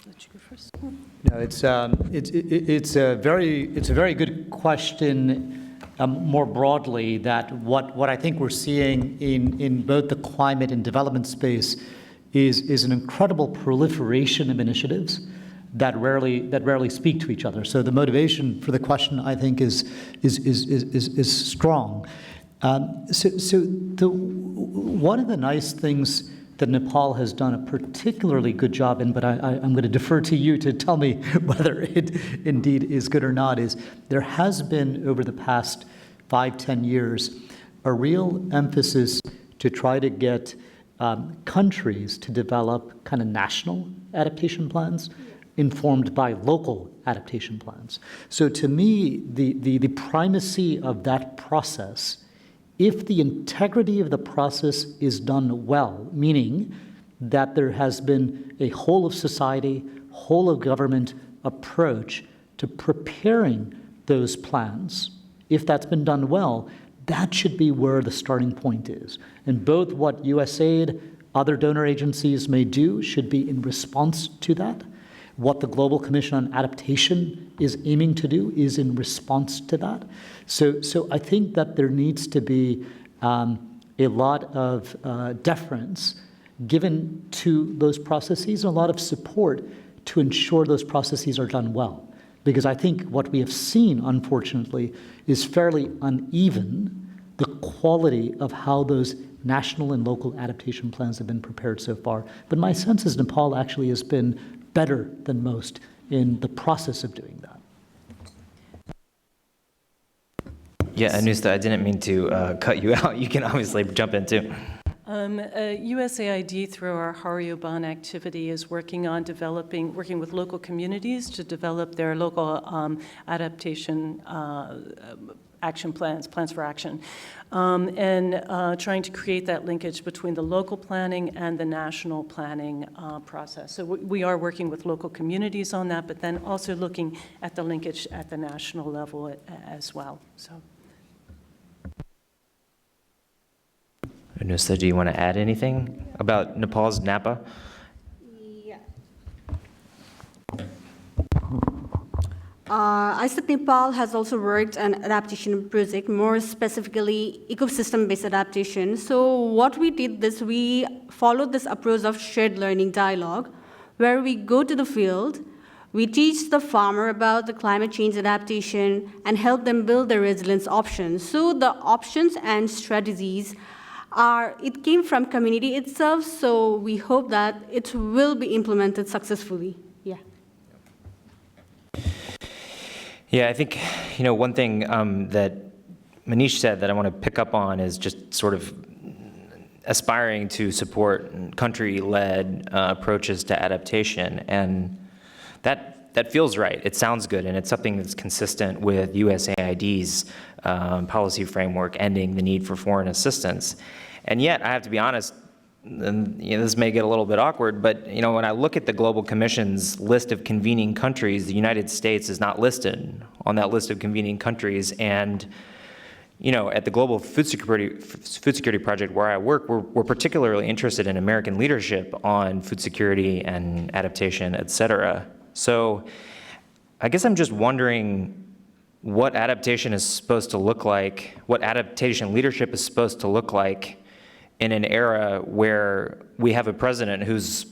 Let you go first. No, it's a very good question. More broadly, that what I think we're seeing in both the climate and development space is an incredible proliferation of initiatives that rarely speak to each other. So the motivation for the question, I think, is strong. One of the nice things that Nepal has done a particularly good job in, but I'm going to defer to you to tell me whether it indeed is good or not, is there has been, over the past 5-10 years, a real emphasis to try to get countries to develop kind of national adaptation plans informed by local adaptation plans. So to me, the primacy of that process, if the integrity of the process is done well, meaning that there has been a whole of society, whole of government approach to preparing those plans, if that's been done well, that should be where the starting point is. And both what USAID, other donor agencies may do should be in response to that. What the Global Commission on Adaptation is aiming to do is in response to that. So I think that there needs to be a lot of deference given to those processes and a lot of support to ensure those processes are done well. Because I think what we have seen, unfortunately, is fairly uneven, the quality of how those national and local adaptation plans have been prepared so far. But my sense is Nepal actually has been better than most in the process of doing that. Yeah, Anusta, I didn't mean to cut you out. You can obviously jump in too. USAID, through our Harioban activity, is working with local communities to develop their local adaptation action plans for action, and trying to create that linkage between the local planning and the national planning process. So we are working with local communities on that, but then also looking at the linkage at the national level as well. So. Anusta, do you want to add anything about Nepal's Napa? Yeah. I said Nepal has also worked on adaptation project, more specifically ecosystem-based adaptation. So what we did this, we followed this approach of shared learning dialogue, where we go to the field, we teach the farmer about the climate change adaptation and help them build their resilience options. So the options and strategies it came from community itself, so we hope that it will be implemented successfully. Yeah. Yeah, I think, one thing that Manish said that I want to pick up on is just sort of aspiring to support country-led approaches to adaptation. And that feels right. It sounds good, and it's something that's consistent with USAID's policy framework, ending the need for foreign assistance. And yet, I have to be honest, and this may get a little bit awkward, but when I look at the Global Commission's list of convening countries, the United States is not listed on that list of convening countries. And at the Global Food Security Project where I work, we're particularly interested in American leadership on food security and adaptation, et cetera. So I guess I'm just wondering what adaptation is supposed to look like, what adaptation leadership is supposed to look like in an era where we have a president who's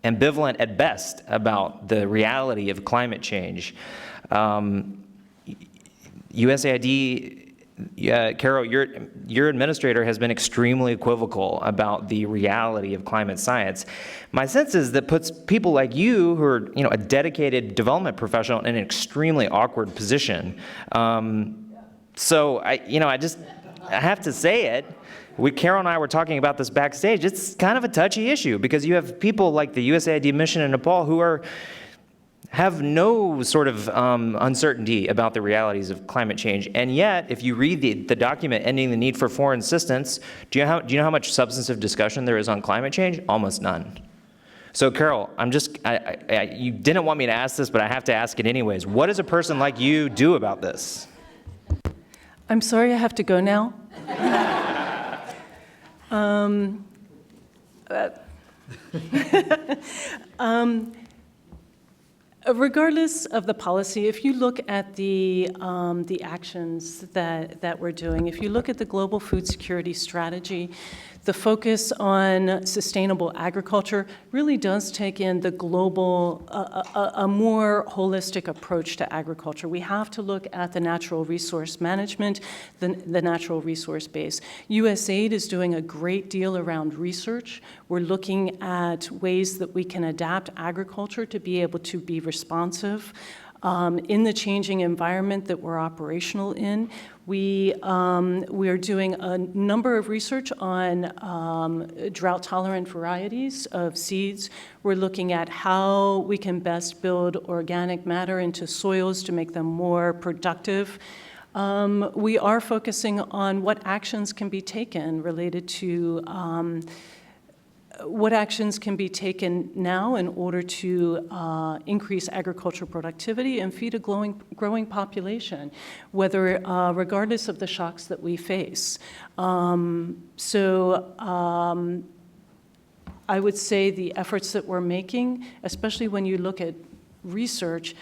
ambivalent at best about the reality of climate change. USAID, Carol, your administrator has been extremely equivocal about the reality of climate science. My sense is that puts people like you, who are a dedicated development professional, in an extremely awkward position. So I have to say it. Carol and I were talking about this backstage. It's kind of a touchy issue because you have people like the USAID mission in Nepal who have no sort of uncertainty about the realities of climate change. And yet, if you read the document ending the need for foreign assistance, do you know how much substantive discussion there is on climate change? Almost none. So Carol, you didn't want me to ask this, but I have to ask it anyways. What does a person like you do about this? I'm sorry I have to go now. Regardless of the policy, if you look at the actions that we're doing, if you look at the global food security strategy, the focus on sustainable agriculture really does take in the global, a more holistic approach to agriculture. We have to look at the natural resource management, the natural resource base. USAID is doing a great deal around research. We're looking at ways that we can adapt agriculture to be able to be responsive in the changing environment that we're operational in. We are doing a number of research on drought-tolerant varieties of seeds. We're looking at how we can best build organic matter into soils to make them more productive. We are focusing on what actions can be taken related to what actions can be taken now in order to increase agricultural productivity and feed a growing population, whether regardless of the shocks that we face. I would say the efforts that we're making, especially when you look at research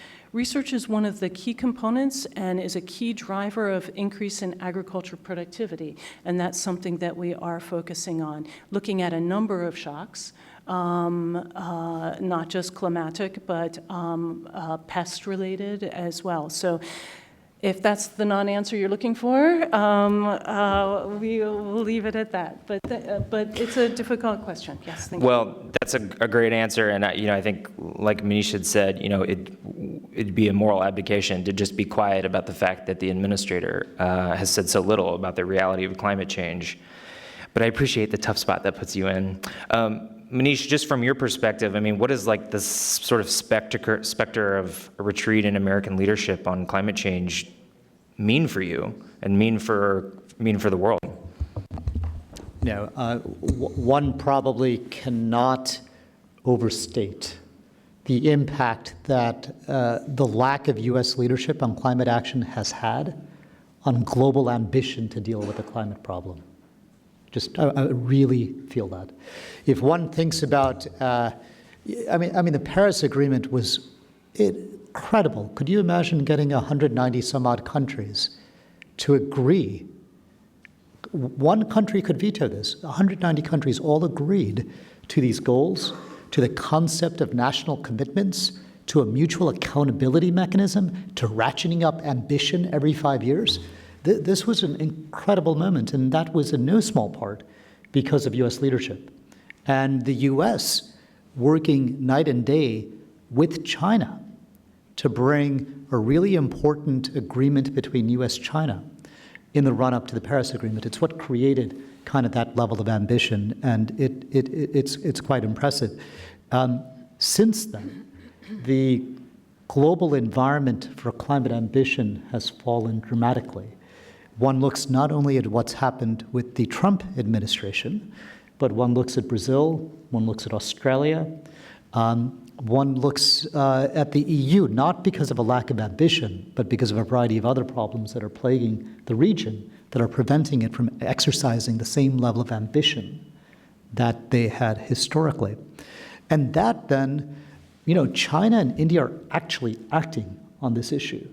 is one of the key components and is a key driver of increase in agriculture productivity. And that's something that we are focusing on, looking at a number of shocks, not just climatic, but pest-related as well. So if that's the non-answer you're looking for, we'll leave it at that. But it's a difficult question. Yes, thank you. Well, that's a great answer, and I think, like Manish had said, it'd be a moral abdication to just be quiet about the fact that the administrator has said so little about the reality of climate change. But I appreciate the tough spot that puts you in. Manish, just from your perspective, what is like this sort of specter of a retreat in American leadership on climate change mean for you and mean for the world? One probably cannot overstate the impact that the lack of U.S. leadership on climate action has had on global ambition to deal with the climate problem. I really feel that. If one thinks about, the Paris Agreement was incredible. Could you imagine getting 190 some odd countries to agree? One country could veto this. 190 countries all agreed to these goals, to the concept of national commitments, to a mutual accountability mechanism, to ratcheting up ambition every 5 years. This was an incredible moment, and that was in no small part because of U.S. leadership. And the U.S. working night and day with China to bring a really important agreement between U.S.-China in the run-up to the Paris Agreement. It's what created kind of that level of ambition, and it's quite impressive. Since then, the global environment for climate ambition has fallen dramatically. One looks not only at what's happened with the Trump administration, but one looks at Brazil, one looks at Australia, one looks at the EU, not because of a lack of ambition, but because of a variety of other problems that are plaguing the region that are preventing it from exercising the same level of ambition that they had historically. And that then, China and India are actually acting on this issue.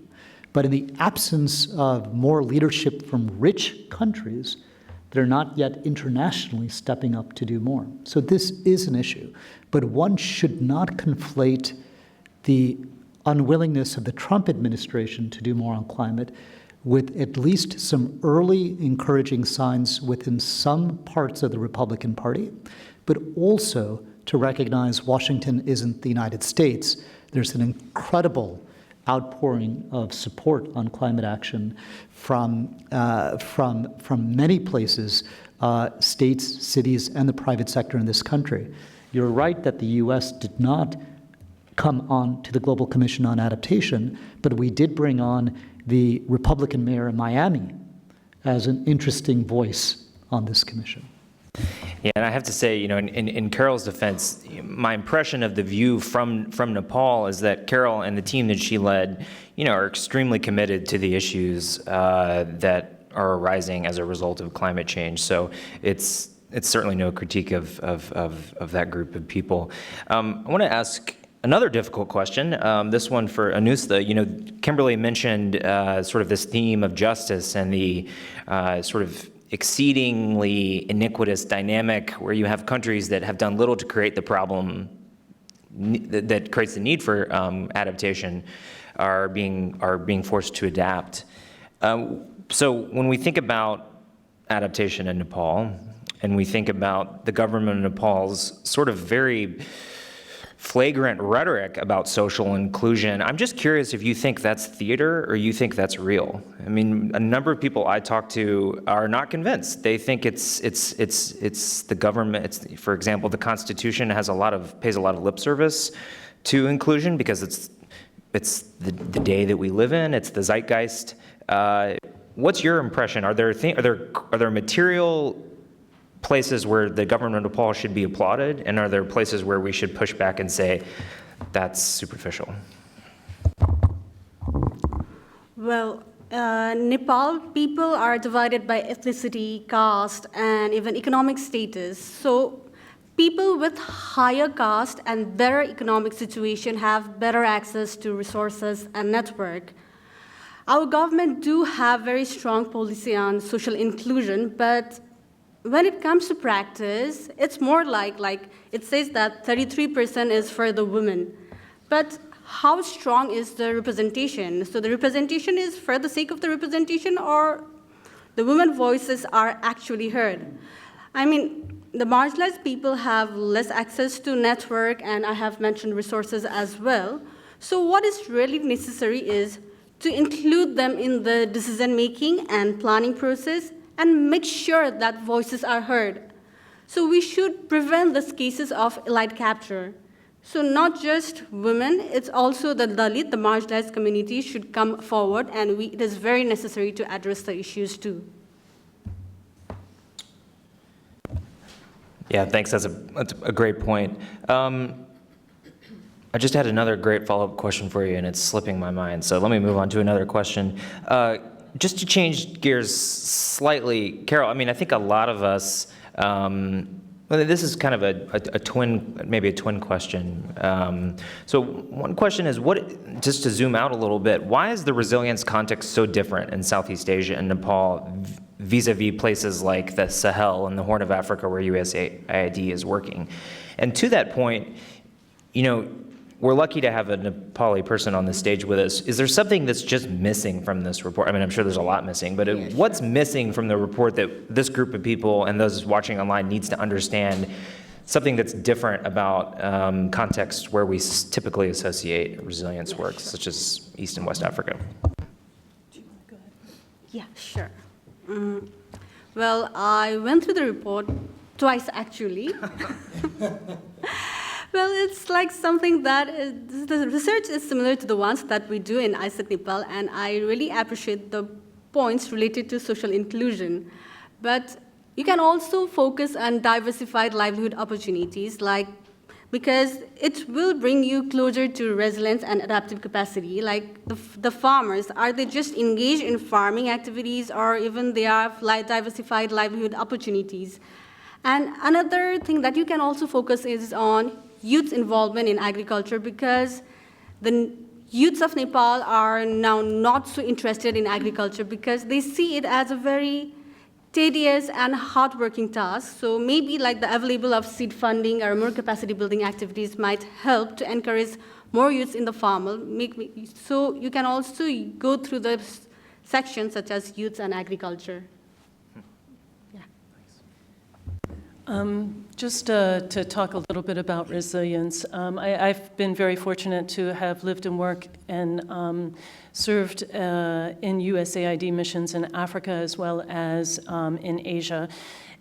But in the absence of more leadership from rich countries, they're not yet internationally stepping up to do more. So this is an issue. But one should not conflate the unwillingness of the Trump administration to do more on climate with at least some early encouraging signs within some parts of the Republican Party, but also to recognize Washington isn't the United States. There's an incredible outpouring of support on climate action from many places, states, cities, and the private sector in this country. You're right that the U.S. did not come on to the Global Commission on Adaptation, but we did bring on the Republican mayor in Miami as an interesting voice on this commission. Yeah, and I have to say, in Carol's defense, my impression of the view from Nepal is that Carol and the team that she led, are extremely committed to the issues that are arising as a result of climate change. So it's certainly no critique of that group of people. I want to ask another difficult question, this one for Anushtha. You know, Kimberly mentioned sort of this theme of justice and the sort of exceedingly iniquitous dynamic where you have countries that have done little to create the problem that creates the need for adaptation are being forced to adapt. So when we think about adaptation in Nepal, and we think about the government of Nepal's sort of very flagrant rhetoric about social inclusion, I'm just curious if you think that's theater or you think that's real. I mean, a number of people I talk to are not convinced. They think it's the government. For example, the Constitution pays a lot of lip service to inclusion because it's the day that we live in. It's the zeitgeist. What's your impression? Are there material places where the government of Nepal should be applauded, and are there places where we should push back and say that's superficial? Well, Nepal people are divided by ethnicity, caste, and even economic status. So people with higher caste and better economic situation have better access to resources and network. Our government do have very strong policy on social inclusion, but when it comes to practice, it's more like it says that 33% is for the women. But how strong is the representation? So the representation is for the sake of the representation, or the women voices are actually heard? I mean, the marginalized people have less access to network, and I have mentioned resources as well. So what is really necessary is to include them in the decision-making and planning process and make sure that voices are heard. So we should prevent these cases of elite capture. So not just women, it's also the Dalit, the marginalized community, should come forward, and it is very necessary to address the issues too. Yeah, thanks. That's a great point. I just had another great follow-up question for you, and it's slipping my mind. So let me move on to another question. Just to change gears slightly, Carol, I mean, I think a lot of us, well, this is kind of a twin question. So one question is, just to zoom out a little bit, why is the resilience context so different in Southeast Asia and Nepal vis-a-vis places like the Sahel and the Horn of Africa where USAID is working? And to that point, you know, we're lucky to have a Nepali person on the stage with us. Is there something that's just missing from this report? I mean, I'm sure there's a lot missing, but what's missing from the report that this group of people and those watching online needs to understand, something that's different about contexts where we typically associate resilience work, such as East and West Africa? Yeah, sure. Well, I went through the report twice, actually. Well, it's like something that the research is similar to the ones that we do in ISET Nepal, and I really appreciate the points related to social inclusion. But you can also focus on diversified livelihood opportunities, because it will bring you closer to resilience and adaptive capacity. Like the farmers, are they just engaged in farming activities, or even they have diversified livelihood opportunities? And another thing that you can also focus is on youth involvement in agriculture, because the youths of Nepal are now not so interested in agriculture because they see it as a very tedious and hardworking task. So maybe like the available of seed funding or more capacity building activities might help to encourage more youths in the farm. So you can also go through the sections such as youths and agriculture. Just to talk a little bit about resilience, I've been very fortunate to have lived and worked and served in USAID missions in Africa as well as in Asia.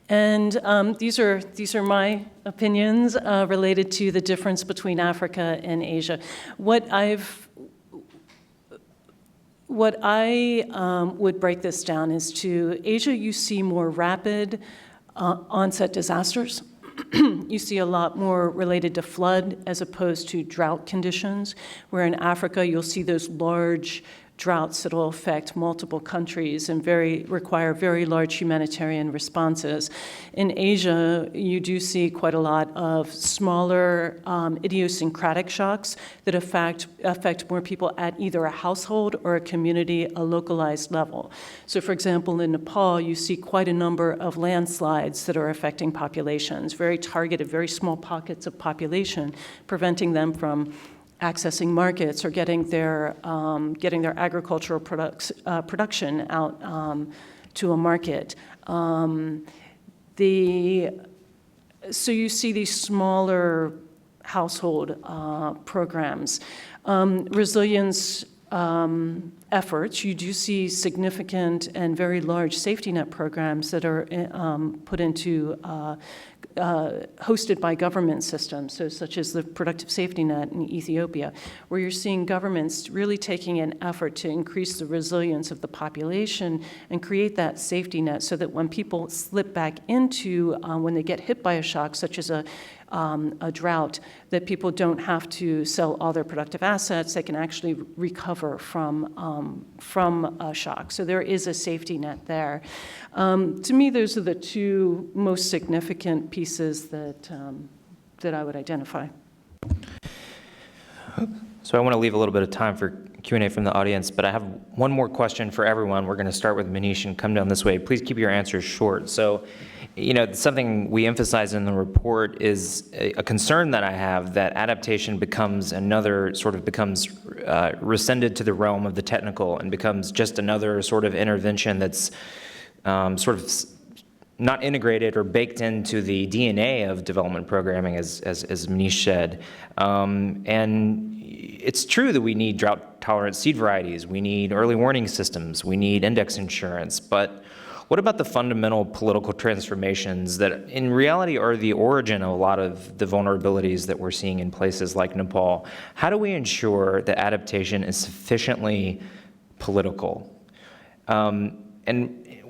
And these are my opinions related to the difference between Africa and Asia. What I would break this down is to Asia, you see more rapid onset disasters. You see a lot more related to flood as opposed to drought conditions, where in Africa you'll see those large droughts that will affect multiple countries and require very large humanitarian responses. In Asia, you do see quite a lot of smaller idiosyncratic shocks that affect more people at either a household or a community, a localized level. So for example, in Nepal, you see quite a number of landslides that are affecting populations, very targeted, very small pockets of population, preventing them from accessing markets or getting their agricultural production out to a market. So you see these smaller household programs. Resilience efforts, you do see significant and very large safety net programs that are put into hosted by government systems, so such as the Productive Safety Net in Ethiopia, where you're seeing governments really taking an effort to increase the resilience of the population and create that safety net so that when people slip back into, when they get hit by a shock, such as a drought, that people don't have to sell all their productive assets. They can actually recover from a shock. So there is a safety net there. To me, those are the two most significant pieces that I would identify. So I want to leave a little bit of time for Q&A from the audience, but I have one more question for everyone. We're going to start with Manish and come down this way. Please keep your answers short. So, something we emphasize in the report is a concern that I have that adaptation becomes rescinded to the realm of the technical and becomes just another sort of intervention that's not integrated or baked into the DNA of development programming, as Manish said. And it's true that we need drought-tolerant seed varieties, we need early warning systems, we need index insurance, but what about the fundamental political transformations that in reality are the origin of a lot of the vulnerabilities that we're seeing in places like Nepal? How do we ensure that adaptation is sufficiently political? And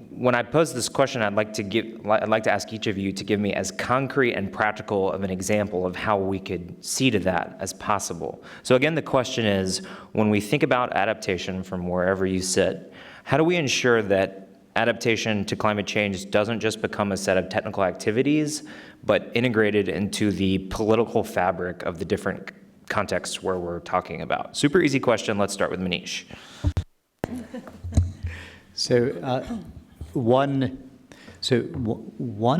when I pose this question, I'd like to ask each of you to give me as concrete and practical of an example of how we could see to that as possible. So again, the question is, when we think about adaptation from wherever you sit, how do we ensure that adaptation to climate change doesn't just become a set of technical activities, but integrated into the political fabric of the different contexts where we're talking about? Super easy question. Let's start with Manish. One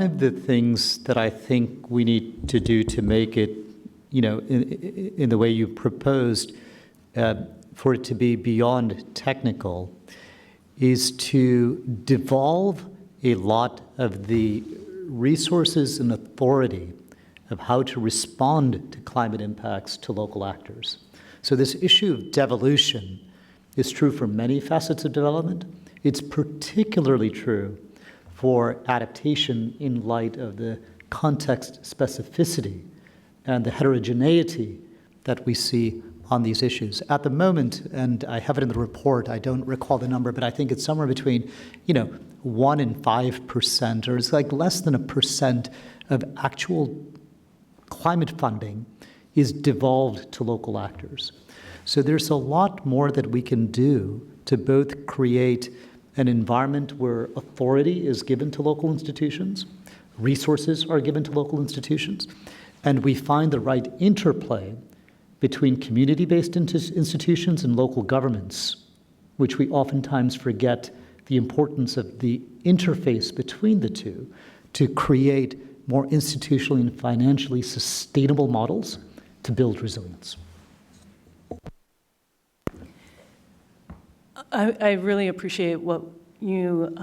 of the things that I think we need to do to make it, in the way you proposed, for it to be beyond technical, is to devolve a lot of the resources and authority of how to respond to climate impacts to local actors. So this issue of devolution is true for many facets of development. It's particularly true for adaptation in light of the context specificity and the heterogeneity that we see on these issues. At the moment, and I have it in the report, I don't recall the number, but I think it's somewhere between, 1 and 5%, or it's like less than 1% of actual climate funding is devolved to local actors. So there's a lot more that we can do to both create an environment where authority is given to local institutions, resources are given to local institutions, and we find the right interplay between community-based institutions and local governments, which we oftentimes forget the importance of the interface between the two to create more institutionally and financially sustainable models to build resilience. I really appreciate what you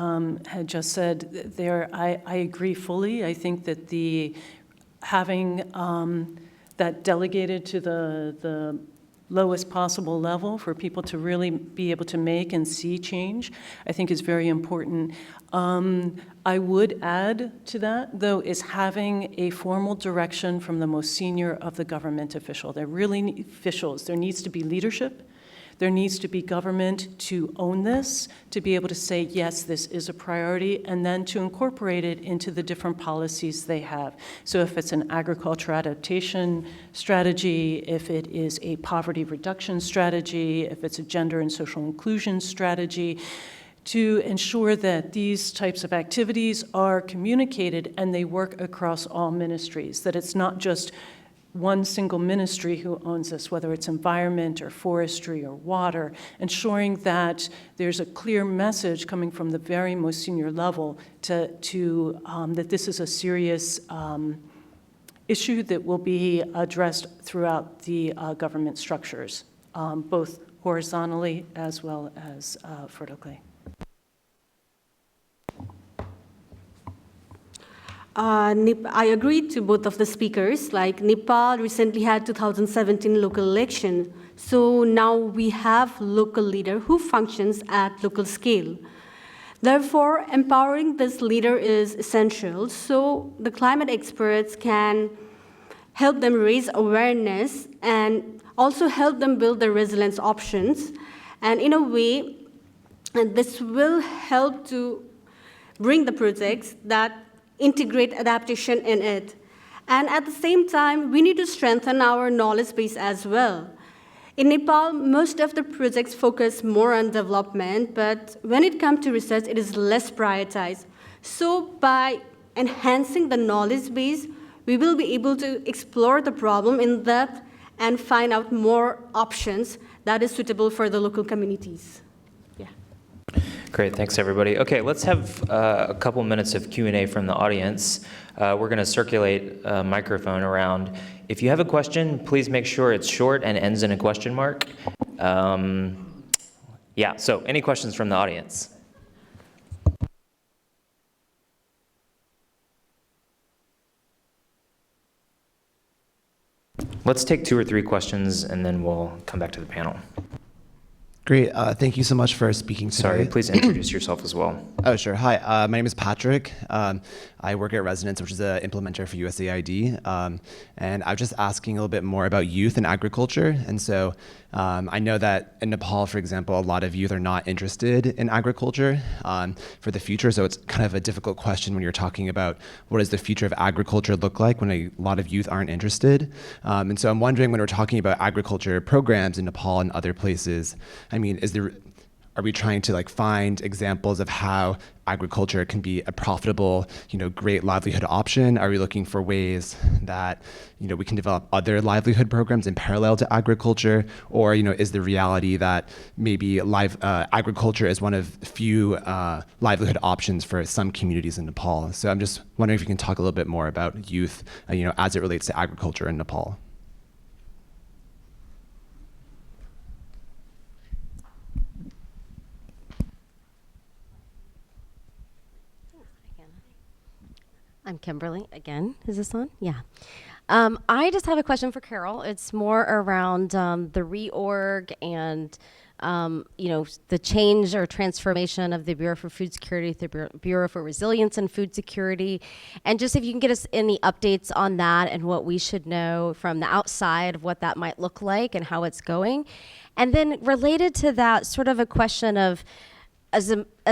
had just said there. I agree fully. I think that having that delegated to the lowest possible level for people to really be able to make and see change, I think is very important. I would add to that, though, is having a formal direction from the most senior of the government official. There needs to be leadership. There needs to be government to own this, to be able to say, yes, this is a priority, and then to incorporate it into the different policies they have. So if it's an agriculture adaptation strategy, if it is a poverty reduction strategy, if it's a gender and social inclusion strategy, to ensure that these types of activities are communicated and they work across all ministries, that it's not just one single ministry who owns this, whether it's environment or forestry or water, ensuring that there's a clear message coming from the very most senior level that this is a serious issue that will be addressed throughout the government structures, both horizontally as well as vertically. I agree to both of the speakers. Like Nepal recently had 2017 local election. So now we have local leader who functions at local scale. Therefore, empowering this leader is essential so the climate experts can help them raise awareness and also help them build their resilience options. And in a way, this will help to bring the projects that integrate adaptation in it. And at the same time, we need to strengthen our knowledge base as well. In Nepal, most of the projects focus more on development, but when it comes to research, it is less prioritized. So by enhancing the knowledge base, we will be able to explore the problem in depth and find out more options that is suitable for the local communities. Great, thanks everybody. Okay, let's have a couple minutes of Q&A from the audience. We're going to circulate a microphone around. If you have a question, please make sure it's short and ends in a question mark. Yeah, so any questions from the audience? Let's take 2 or 3 questions and then we'll come back to the panel. Great. Thank you so much for speaking today. Sorry, please introduce yourself as well. Oh, sure. Hi, my name is Patrick. I work at Resonance, which is an implementer for USAID. And I was just asking a little bit more about youth and agriculture. And so I know that in Nepal, for example, a lot of youth are not interested in agriculture for the future. So it's kind of a difficult question when you're talking about what does the future of agriculture look like when a lot of youth aren't interested. And so I'm wondering, when we're talking about agriculture programs in Nepal and other places, I mean, are we trying to find examples of how agriculture can be a profitable, great livelihood option? Are we looking for ways that, we can develop other livelihood programs in parallel to agriculture? Or, is the reality that maybe agriculture is one of few livelihood options for some communities in Nepal? So I'm just wondering if you can talk a little bit more about youth, as it relates to agriculture in Nepal. I'm Kimberly again. Is this on? Yeah. I just have a question for Carol. It's more around the reorg and the change or transformation of the Bureau for Food Security, the Bureau for Resilience and Food Security, and just if you can get us any updates on that and what we should know from the outside of what that might look like and how it's going. And then related to that, sort of a question of, as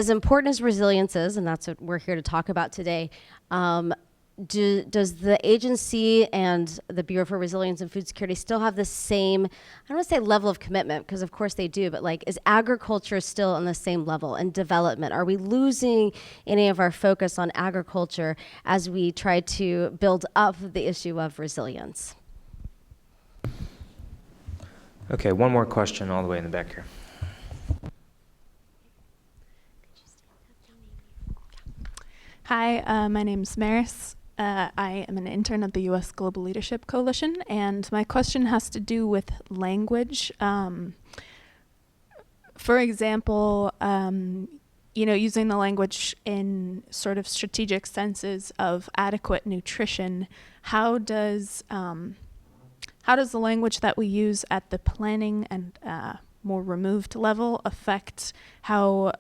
important as resilience is, and that's what we're here to talk about today, does the agency and the Bureau for Resilience and Food Security still have the same, I don't want to say level of commitment, because of course they do, but is agriculture still on the same level and development? Are we losing any of our focus on agriculture as we try to build up the issue of resilience? Okay, one more question all the way in the back here. Hi, my name's Maris. I am an intern at the U.S. Global Leadership Coalition, and my question has to do with language. For example, using the language in sort of strategic senses of adequate nutrition, how does the language that we use at the planning and more removed level affect how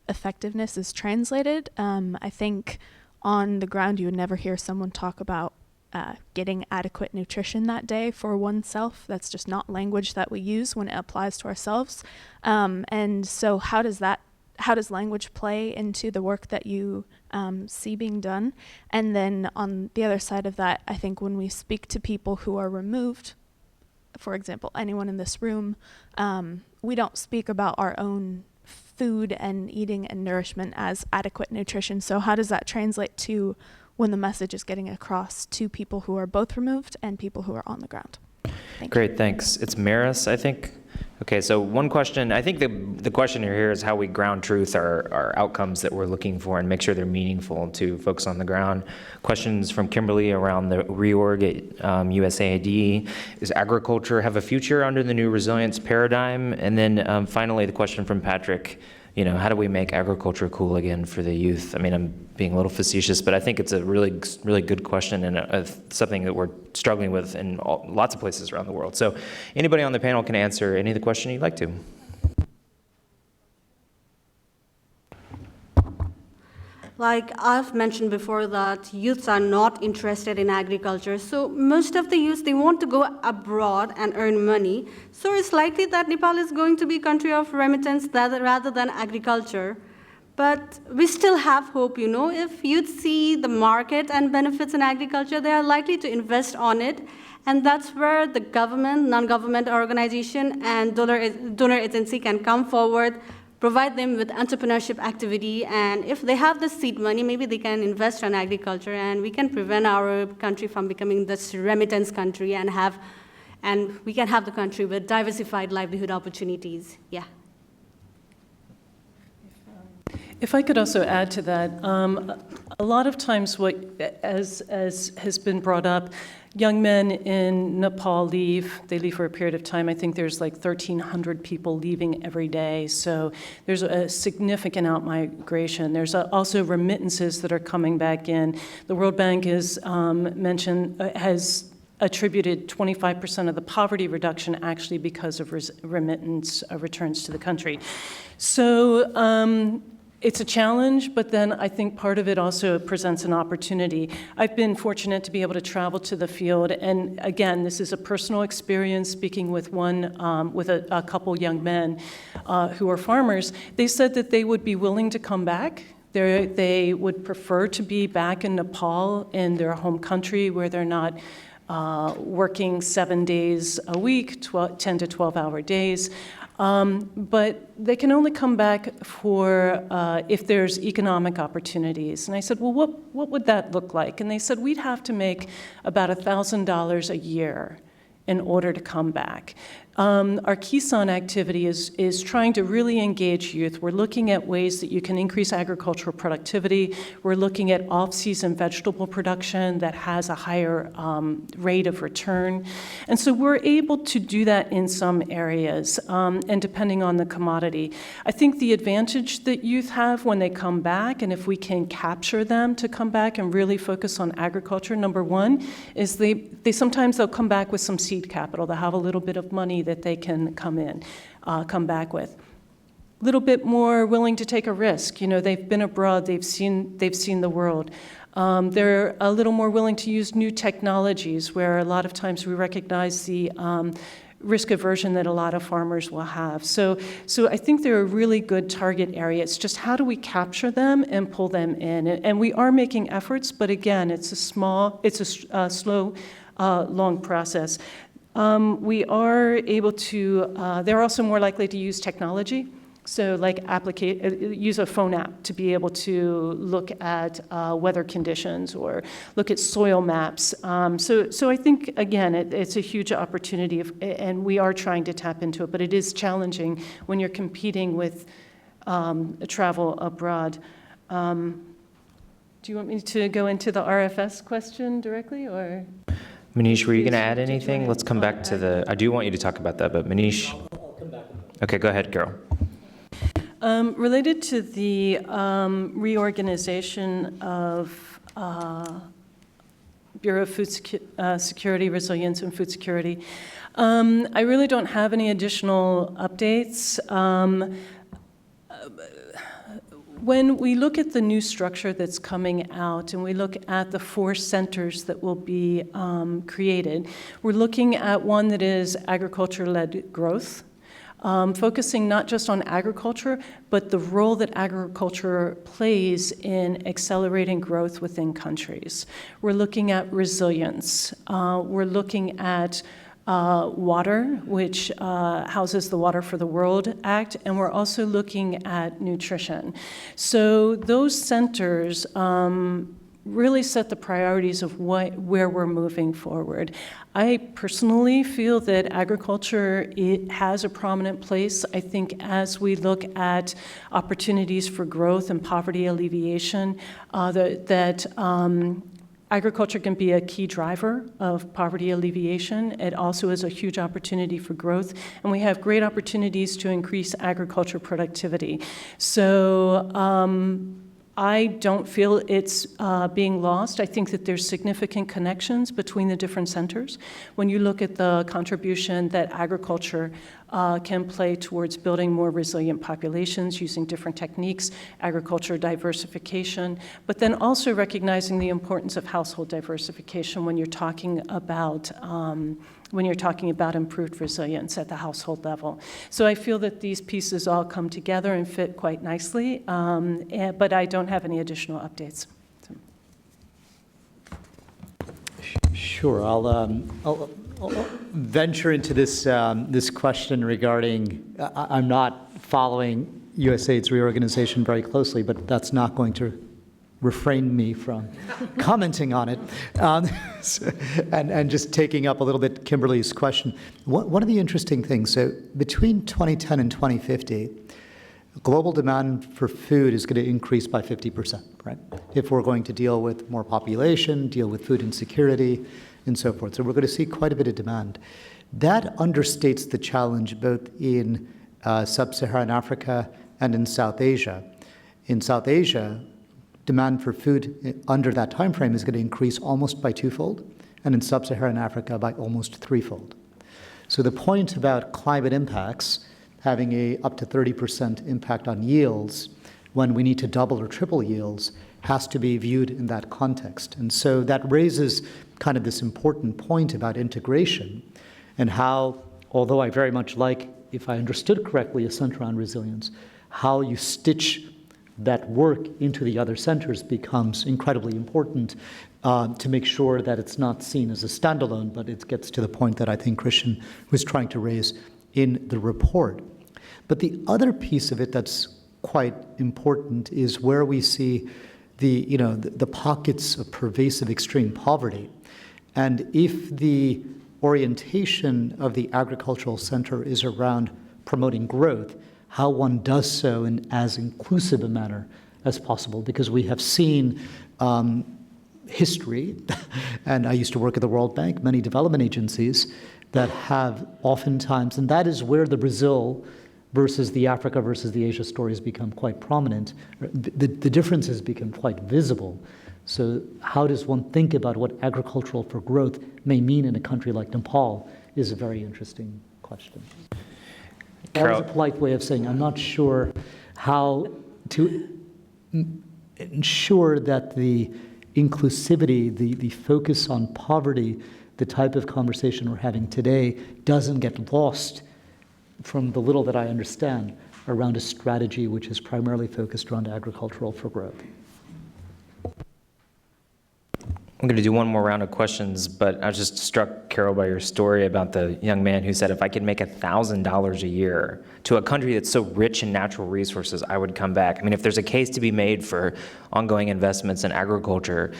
effectiveness is translated? I think on the ground you would never hear someone talk about getting adequate nutrition that day for oneself. That's just not language that we use when it applies to ourselves. And so how does language play into the work that you see being done? And then on the other side of that, I think when we speak to people who are removed, for example, anyone in this room, we don't speak about our own food and eating and nourishment as adequate nutrition. So how does that translate to when the message is getting across to people who are both removed and people who are on the ground? Great, thanks. It's Maris, I think. Okay, so one question, I think the question here is how we ground truth our outcomes that we're looking for and make sure they're meaningful to folks on the ground. Questions from Kimberly around the reorg at USAID. Does agriculture have a future under the new resilience paradigm? And then finally, the question from Patrick, how do we make agriculture cool again for the youth? I mean, I'm being a little facetious, but I think it's a really, really good question and something that we're struggling with in lots of places around the world. So anybody on the panel can answer any of the question you'd like to. Like I've mentioned before that youths are not interested in agriculture. So most of the youths, they want to go abroad and earn money. So it's likely that Nepal is going to be a country of remittance rather than agriculture. But we still have hope, If youth see the market and benefits in agriculture, they are likely to invest on it. And that's where the government, non-government organization, and donor agency can come forward, provide them with entrepreneurship activity, and if they have the seed money, maybe they can invest on agriculture, and we can prevent our country from becoming this remittance country and we can have the country with diversified livelihood opportunities. Yeah. If I could also add to that, a lot of times as has been brought up, young men in Nepal leave for a period of time. I think there's like 1,300 people leaving every day. So there's a significant outmigration. There's also remittances that are coming back in. The World Bank has attributed 25% of the poverty reduction actually because of remittance returns to the country. So it's a challenge, but then I think part of it also presents an opportunity. I've been fortunate to be able to travel to the field, and again, this is a personal experience speaking with a couple young men who are farmers. They said that they would be willing to come back. They would prefer to be back in Nepal, in their home country, where they're not working 7 days a week, 10 to 12-hour days. But they can only come back if there's economic opportunities. And I said, well, what would that look like? And they said, we'd have to make about $1,000 a year in order to come back. Our Kisan activity is trying to really engage youth. We're looking at ways that you can increase agricultural productivity. We're looking at off-season vegetable production that has a higher rate of return. And so we're able to do that in some areas, and depending on the commodity. I think the advantage that youth have when they come back, and if we can capture them to come back and really focus on agriculture, number one, is sometimes they'll come back with some seed capital. They'll have a little bit of money that they can come back with. A little bit more willing to take a risk. They've been abroad, they've seen the world. They're a little more willing to use new technologies, where a lot of times we recognize the risk aversion that a lot of farmers will have. So I think they're a really good target area. It's just how do we capture them and pull them in? And we are making efforts, but again, it's a slow, long process. We are able to, they're also more likely to use technology. So like use a phone app to be able to look at weather conditions or look at soil maps. So I think, again, it's a huge opportunity, and we are trying to tap into it, but it is challenging when you're competing with travel abroad. Do you want me to go into the RFS question directly, or? Manish, were you going to add anything? Let's come back to I do want you to talk about that, but Manish. I'll come back. Okay, go ahead, Carol. Related to the reorganization of Bureau of Food Security, Resilience, and Food Security, I really don't have any additional updates. when we look at the new structure that's coming out and we look at the 4 centers that will be created, we're looking at one that is agriculture-led growth, focusing not just on agriculture, but the role that agriculture plays in accelerating growth within countries. We're looking at resilience. We're looking at water, which houses the Water for the World Act, and we're also looking at nutrition. So those centers really set the priorities of where we're moving forward. I personally feel that agriculture, it has a prominent place. I think as we look at opportunities for growth and poverty alleviation, agriculture can be a key driver of poverty alleviation. It also is a huge opportunity for growth, and we have great opportunities to increase agriculture productivity. So I don't feel it's being lost. I think that there's significant connections between the different centers. When you look at the contribution that agriculture can play towards building more resilient populations using different techniques, agriculture diversification, but then also recognizing the importance of household diversification when you're talking about improved resilience at the household level. So I feel that these pieces all come together and fit quite nicely, but I don't have any additional updates. Sure. I'll venture into this question regarding, I'm not following USAID's reorganization very closely, but that's not going to refrain me from commenting on it. And just taking up a little bit Kimberly's question. One of the interesting things, so between 2010 and 2050, global demand for food is going to increase by 50%, right? If we're going to deal with more population, deal with food insecurity, and so forth. So we're going to see quite a bit of demand. That understates the challenge both in sub-Saharan Africa and in South Asia. In South Asia, demand for food under that time frame is going to increase almost by 2-fold, and in sub-Saharan Africa by almost 3-fold. So the point about climate impacts having a up to 30% impact on yields when we need to double or triple yields has to be viewed in that context. And so that raises kind of this important point about integration and how, although I very much like, if I understood correctly, a center on resilience, how you stitch that work into the other centers becomes incredibly important to make sure that it's not seen as a standalone, but it gets to the point that I think Christian was trying to raise in the report. But the other piece of it that's quite important is where we see the pockets of pervasive extreme poverty. And if the orientation of the agricultural center is around promoting growth, how one does so in as inclusive a manner as possible, because we have seen history, and I used to work at the World Bank, many development agencies that have oftentimes, and that is where the Brazil versus the Africa versus the Asia stories become quite prominent. The differences become quite visible. So how does one think about what agricultural for growth may mean in a country like Nepal is a very interesting question. That was a polite way of saying I'm not sure how to ensure that the inclusivity, the focus on poverty, the type of conversation we're having today doesn't get lost from the little that I understand around a strategy which is primarily focused around agricultural for growth. I'm going to do one more round of questions, but I was just struck, Carol, by your story about the young man who said, if I could make $1,000 a year to a country that's so rich in natural resources, I would come back. I mean, if there's a case to be made for ongoing investments in agriculture,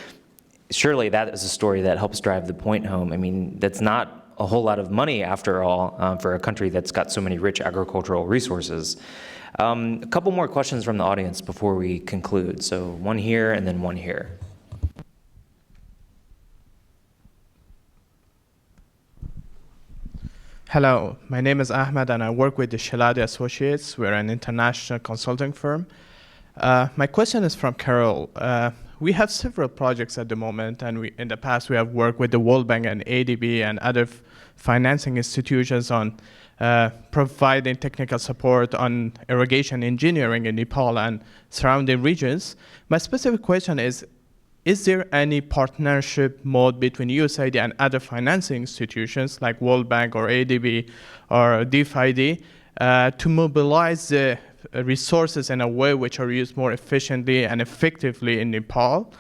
surely that is a story that helps drive the point home. I mean, that's not a whole lot of money, after all, for a country that's got so many rich agricultural resources. A couple more questions from the audience before we conclude. So one here and then one here. Hello, my name is Ahmed and I work with the Shaladi Associates. We're an international consulting firm. My question is from Carol. We have several projects at the moment, and in the past we have worked with the World Bank and ADB and other financing institutions on providing technical support on irrigation engineering in Nepal and surrounding regions. My specific question is there any partnership mode between USAID and other financing institutions like World Bank or ADB or DFID to mobilize the resources in a way which are used more efficiently and effectively in Nepal?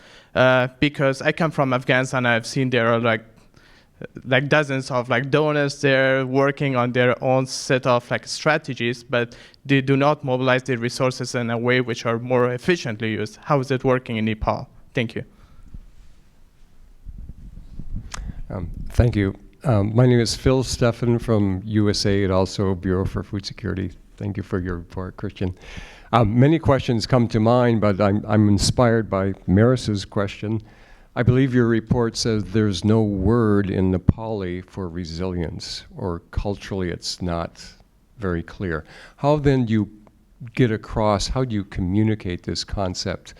Because I come from Afghanistan, I've seen there are like dozens of donors there working on their own set of strategies, but they do not mobilize their resources in a way which are more efficiently used. How is it working in Nepal? Thank you. Thank you. My name is Phil Steffen from USAID, also Bureau for Food Security. Thank you for your report, Christian. Many questions come to mind, but I'm inspired by Maris's question. I believe your report says there's no word in Nepali for resilience, or culturally it's not very clear. How then do you get across, how do you communicate this concept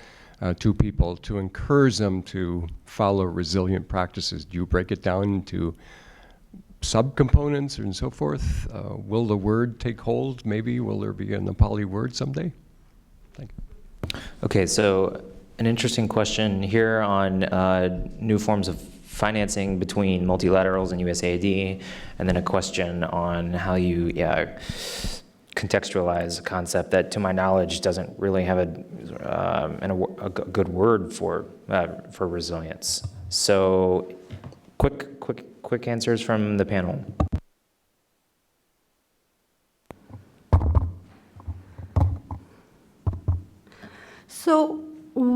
to people to encourage them to follow resilient practices? Do you break it down into subcomponents and so forth? Will the word take hold? Maybe will there be a Nepali word someday? Thank you. Okay, so an interesting question here on new forms of financing between multilaterals and USAID, and then a question on how you contextualize a concept that, to my knowledge, doesn't really have a good word for resilience. So, quick answers from the panel. So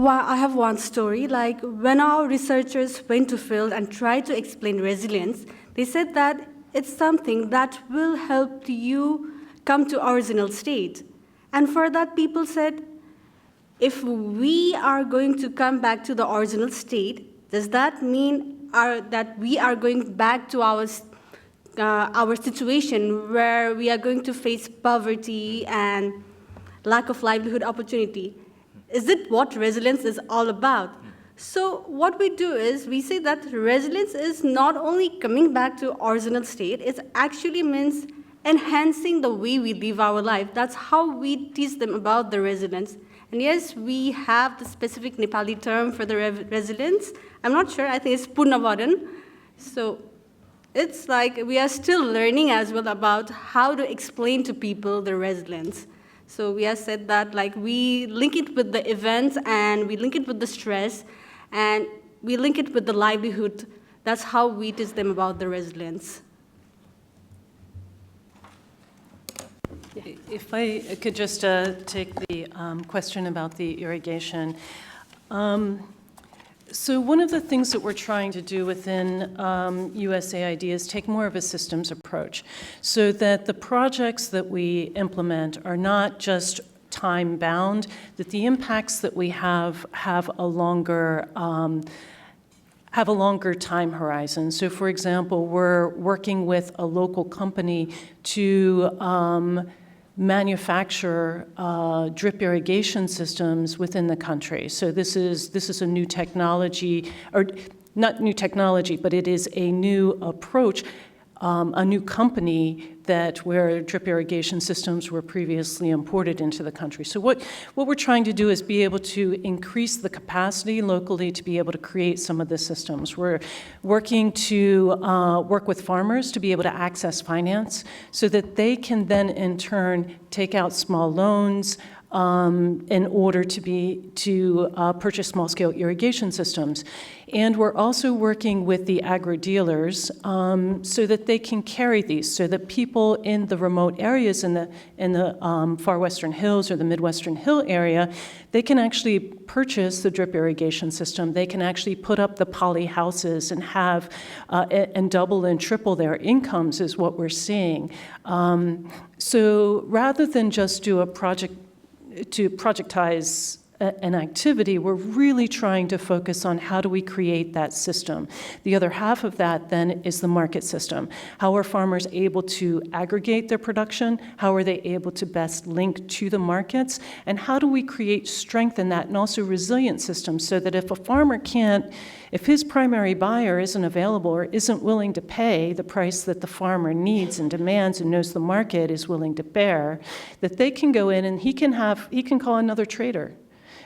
I have one story. Like when our researchers went to field and tried to explain resilience, they said that it's something that will help you come to original state. And for that, people said, if we are going to come back to the original state, does that mean that we are going back to our situation where we are going to face poverty and lack of livelihood opportunity? Is it what resilience is all about? So what we do is we say that resilience is not only coming back to original state, it actually means enhancing the way we live our life. That's how we teach them about the resilience. And yes, we have the specific Nepali term for the resilience. I'm not sure, I think it's Purnavaran. So it's like we are still learning as well about how to explain to people the resilience. So we have said that we link it with the events and we link it with the stress and we link it with the livelihood. That's how we teach them about the resilience. If I could just take the question about the irrigation. So one of the things that we're trying to do within USAID is take more of a systems approach so that the projects that we implement are not just time-bound, that the impacts that we have a longer time horizon. So for example, we're working with a local company to manufacture drip irrigation systems within the country. So this is a new technology, or not new technology, but it is a new approach, a new company where drip irrigation systems were previously imported into the country. So what we're trying to do is be able to increase the capacity locally to be able to create some of the systems. We're working to work with farmers to be able to access finance so that they can then in turn take out small loans in order to purchase small-scale irrigation systems. And we're also working with the agro-dealers so that they can carry these, so that people in the remote areas in the far western hills or the Midwestern Hill area, they can actually purchase the drip irrigation system. They can actually put up the poly houses and have and double and triple their incomes is what we're seeing. So rather than just do a project to projectize an activity, we're really trying to focus on how do we create that system. The other half of that then is the market system. How are farmers able to aggregate their production? How are they able to best link to the markets? And how do we create strength in that and also resilient systems so that if a farmer can't, if his primary buyer isn't available or isn't willing to pay the price that the farmer needs and demands and knows the market is willing to bear, that they can go in and he can call another trader.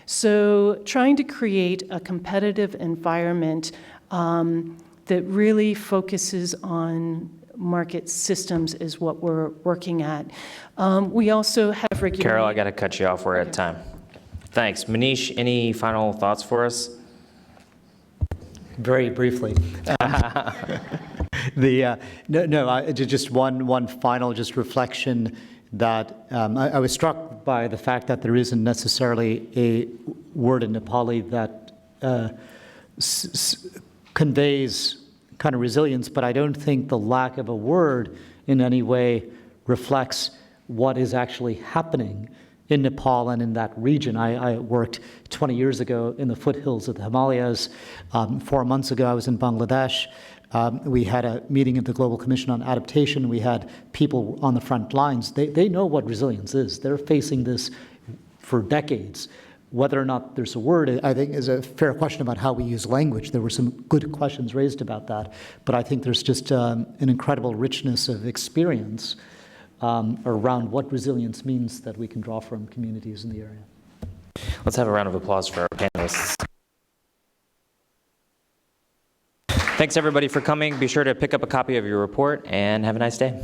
So trying to create a competitive environment that really focuses on market systems is what we're working at. We also have regular... Carol, I got to cut you off. We're at time. Thanks. Manish, any final thoughts for us? Very briefly. Just one final reflection that I was struck by the fact that there isn't necessarily a word in Nepali that conveys kind of resilience, but I don't think the lack of a word in any way reflects what is actually happening in Nepal and in that region. I worked 20 years ago in the foothills of the Himalayas. 4 months ago, I was in Bangladesh. We had a meeting of the Global Commission on Adaptation. We had people on the front lines. They know what resilience is. They're facing this for decades. Whether or not there's a word, I think, is a fair question about how we use language. There were some good questions raised about that. But I think there's just an incredible richness of experience around what resilience means that we can draw from communities in the area. Let's have a round of applause for our panelists. Thanks, everybody, for coming. Be sure to pick up a copy of your report, and have a nice day.